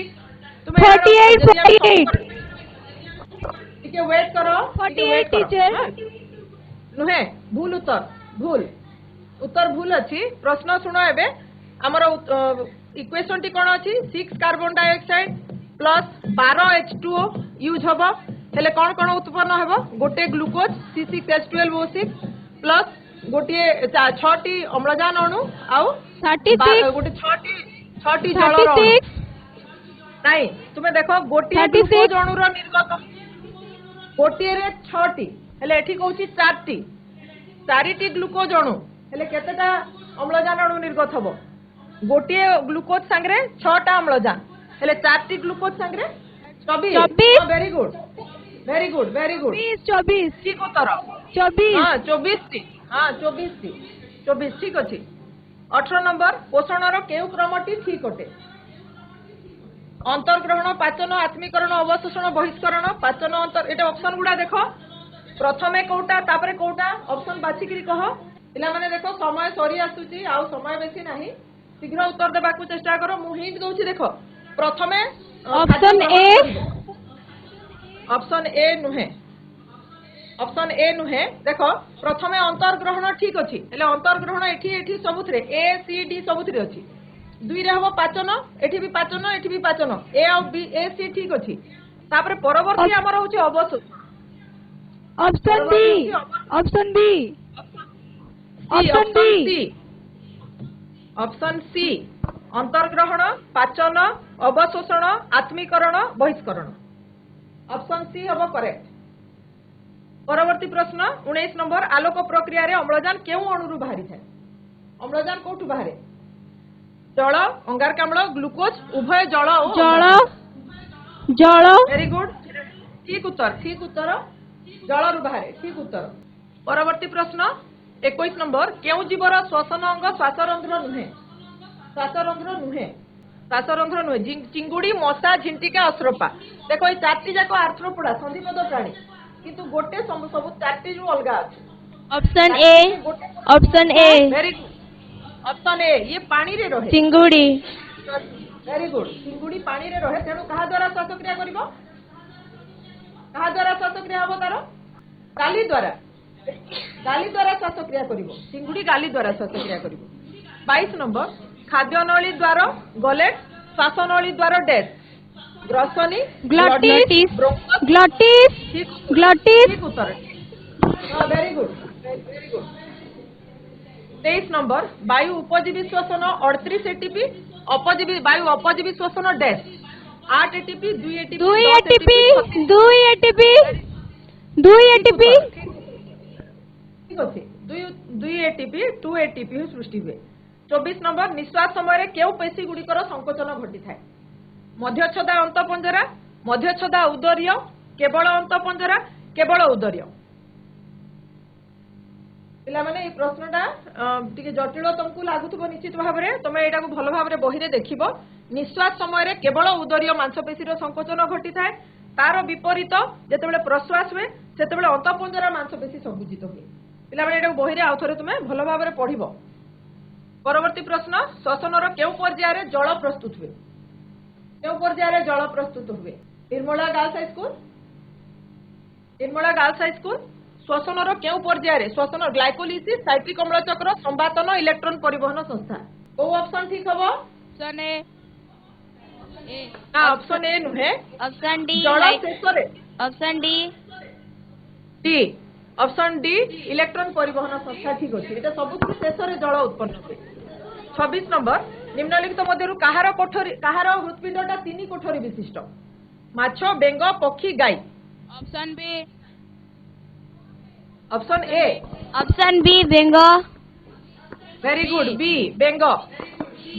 48 48 टिके वेट करो 48 टीचर नुहे भूल उत्तर भूल उत्तर भूल अछि प्रश्न सुनो एबे हमर इक्वेशन टी कोन अछि 6 carbon dioxide plus 12 H2O use हबो हेले कोन कोन उत्पन्न हेबो गोटे ग्लूकोज C6H12O6 प्लस गोटे 6 टी अम्लजान अणु आउ 36 गोटे 6 टी जल अणु नाही तुमे देखो गोटे ग्लूकोज अणु रो निर्गत गोटे रे 6 टी हेले एठी कहूची 4 टी 4 टी ग्लूकोज अणु हेले केतेटा अम्लजान अणु निर्गत हबो गोटे ग्लूकोज संगरे 6 टा अम्लजान हेले 4 टी ग्लूकोज संगरे 24 very good very good very good 24 ठीक उत्तर 24 हां 24 टी हां 24 ठीक अछि 18 नंबर पोषण रो केउ क्रमटी ठीक अटे अंतर्ग्रहण पाचन आत्मीकरण अवशोषण बहिष्करण पाचन अंतर एटा ऑप्शन गुडा देखो प्रथमे कोटा तापरे कोटा ऑप्शन बाछि करी कहो पिला माने देखो समय सरी आसुची आ समय बेसी नाही शीघ्र उत्तर देबाकू चेष्टा करो मु हिंट दउची देखो प्रथमे ऑप्शन ए नुहे देखो प्रथमे अंतर्ग्रहण ठीक अछि हेले अंतर्ग्रहण एठी सबुथरे ए सी डी सबुथरे अछि दुई रे हबो पाचन एठी भी पाचन ए और बी ए सी ठीक अछि तापरे परवर्ती हमर होची अवशोषण ऑप्शन सी अंतर्ग्रहण पाचन अवशोषण आत्मीकरण बहिष्करण ऑप्शन सी हबो करेक्ट परवर्ती प्रश्न 19 नंबर आलोक प्रक्रिया रे अम्लजान केउ अणुरु बाहरी थाए अम्लजान कोठु बाहरे जल अंगारकाम्ल ग्लूकोज उभय जल वेरी गुड ठीक उत्तर जल रु बाहरे ठीक उत्तर परवर्ती प्रश्न 21 नंबर केउ जीवर श्वसन अंग श्वासरंध्र नुहे चिंगुड़ी मशा झिंटिका अश्रपा देखो ये चारटी जाक आर्थ्रोपोडा संधिपद प्राणी किंतु गोटे सब चारटी रु अलगा अछि option a very good option A ये पानी रे रहे चिंगुड़ी वेरी गुड चिंगुड़ी पानी रे रहे तेणु कहा द्वारा श्वासक्रिया करिवो कहा द्वारा श्वासक्रिया हबो तारो गाली द्वारा श्वासक्रिया करिवो चिंगुड़ी गाली द्वारा श्वासक्रिया करिवो 22 नंबर खाद्य नली द्वारा गलेट श्वासनली द्वारा डेथ ग्रसनी ग्लॉटिस ठीक उत्तर वेरी गुड 23 नंबर वायु उपजीवी श्वसन 38 एटीपी अपजीवी वायु अपजीवी श्वसन डेथ 8 एटीपी 2 एटीपी ठीक अछि 2 एटीपी 2 एटीपी सृष्टि हुए 24 नंबर निश्वास समय रे केउ पेशी गुडिकर संकोचन घटी थाए मध्यच्छदा अंतपंजरा मध्यच्छदा उदरीय केवल अंतपंजरा केवल उदरीय पिला माने ए प्रश्नटा टिके जटिल तुमको लागुथबो निश्चित भाबरे तमे एटा को भलो भाबरे बही रे देखिबो निश्वास समय रे केवल उदरीय मांसपेशी रो संकोचन घटी थाए तार विपरीत जेतेबेले प्रश्वास हुए सेतेबेले अंतपंजरा मांसपेशी संकुचित हुए पिला माने एटा को बही रे आउथरे तुमे भलो भाबरे पढिबो परवर्ती प्रश्न श्वसन रो केउ पर्याय रे जल प्रस्तुत हुए केउ पर्याय रे जल प्रस्तुत हुए निर्मला गर्ल्स हाई स्कूल श्वसन रो केउ पर्याय रे श्वसन ग्लाइकोलिसिस साइट्रिक अम्ल चक्र संवातन इलेक्ट्रॉन परिवहन संस्था को ऑप्शन ठीक हबो ऑप्शन ए हां ऑप्शन ए नुहे ऑप्शन डी जल शेषरे option D option D electron परिवहन संस्था ठीक अछि एटा सबुठ शेषरे जल उत्पन्न हुए 26 नंबर निम्नलिखित मध्यरु काहार हृत्पिंडटा 3 कोठरी विशिष्ट माछ बेंग पक्षी गाई option B option A option B बेंग वेरी गुड बी बेंग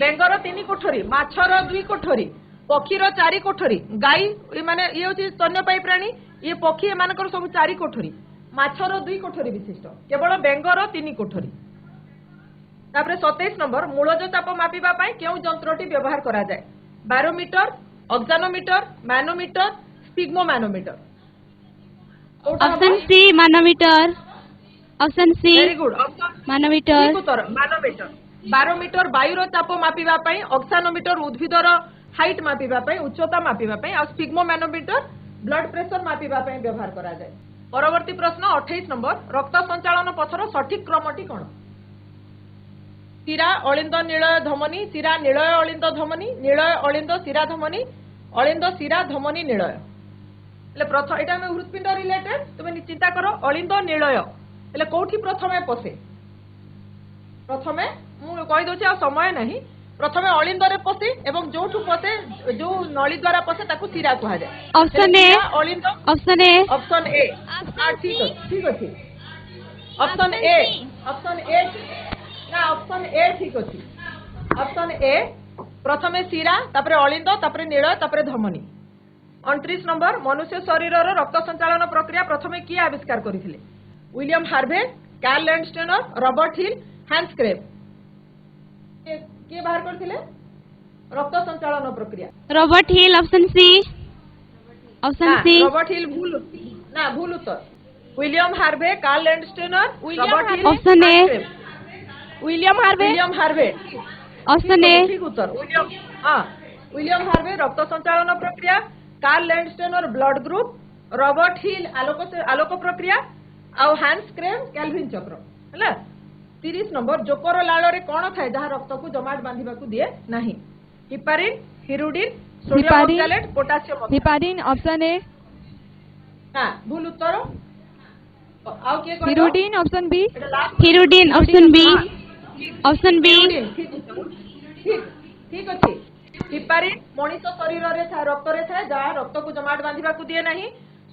बेंगर 3 कोठरी माछर 2 कोठरी पक्षीर 4 कोठरी गाई माने ये होची स्तन्यपायी प्राणी ये पक्षी एमानकर सब 4 कोठरी माछर 2 कोठरी विशिष्ट केवल बेंगर 3 कोठरी तापरे 27 नंबर मूलज चाप मापिबा पई केउ जंत्रटी व्यवहार करा जाय बैरोमीटर ऑक्सानोमीटर manometer sphygmomanometer option C manometer option C very good manometer ठीक उत्तर मैनोमीटर बैरोमीटर वायुर चाप मापिबा पई ऑक्सानोमीटर उद्भिदर हाइट मापिबा पई उच्चता मापिबा पई आ स्पिग्मोमैनोमीटर ब्लड प्रेशर मापिबा पई व्यवहार करा जाय परवर्ती प्रश्न 28 नंबर रक्त संचालन पथर सठिक क्रमटी कोन शिरा अलिंद नीलय धमनी शिरा नीलय अलिंद धमनी नीलय अलिंद शिरा धमनी अलिंद शिरा धमनी नीलय એટલે પ્રથમ এটা અમે હૃત્પિંડ રિલેટેડ તમે চিন্তা કરો અલિંદ નીળય એટલે કોઠી પ્રથમે પસે પ્રથમે હું કહી દઉં આ સમય નહીં પ્રથમે અલિંદરે પસે ଏବଂ જોઠુ પસે જો નળી દ્વારા પસે તાકુ ଶିରା કહાଯାଏ ऑप्शन ए અલિંદ ऑप्शन ए ऑप्शन ए ठीक ଅଛି ऑप्शन ए ना ऑप्शन ए ठीक अछि ऑप्शन ए प्रथमे शिरा तापरे अलिंद तापरे नीलय तापरे धमनी 29 नंबर मनुष्य शरीर रक्त संचालन प्रक्रिया प्रथमे किए आविष्कार करथिले William Harvey Karl Landsteiner Robert Hill Hans Krebs के बाहर करथिले रक्त संचालन प्रक्रिया Robert Hill option C Robert Hill भूल उत्तर William Harvey Karl Landsteiner Robert Hill option A William Harvey option A ठीक उत्तर विलियम हार्वे रक्त संचालन प्रक्रिया Karl Landsteiner blood group Robert Hill आलोक प्रक्रिया आ हैंस क्रेब कैल्विन चक्र हैला 30 नंबर जोकर लाल रे कोन थाए जहा रक्त को जमाट बांधिबा को दिए नाही heparin hirudin sodium oxalate potassium heparin option A हां भूल उत्तर आउ के कहलो hirudin option B hirudin option B ठीक अछि हिपारिन मनीष शरीर रे रक्त रे थाए जहा रक्त को जमाट बांधिबा को दिए नाही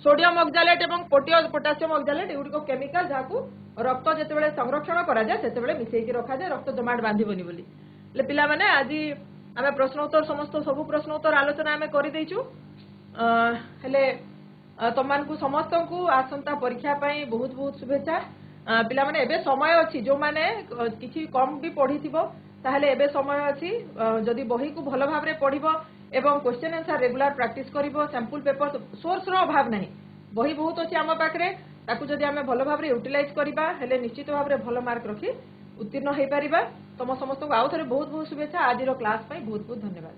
सोडियम ऑक्सैलेट एवं पोटेशियम ऑक्सैलेट एगुडी केमिकल जहा को रक्त जेते बेले संरक्षण करा जाय सेते बेले मिसेई के रखा जाय रक्त जमाट बांधिबोनी बोली ले पिला माने आज आमे प्रश्नोत्तर समस्त सब प्रश्नोत्तर आलोचना आमे करि दैछु हेले तमान को समस्त को आसंता परीक्षा पई बहुत बहुत शुभेच्छा पिला माने एबे समय अछि जो माने किछि कम भी पढी थिबो ताहले एबे समय अछि जदि बही को भलो भाबरे पढिबो एवं क्वेश्चन आंसर रेगुलर प्रैक्टिस करिबो सैंपल पेपर सोर्स रो अभाव नाही बही बहुत अछि हम पाखरे ताकू जदि आमे भलो भाबरे यूटिलाइज करिबा हेले निश्चित भाबरे भलो मार्क रखि उत्तीर्ण हेई परिबा तम समस्त को आउ थरे बहुत बहुत शुभेच्छा आज रो क्लास पई बहुत बहुत धन्यवाद।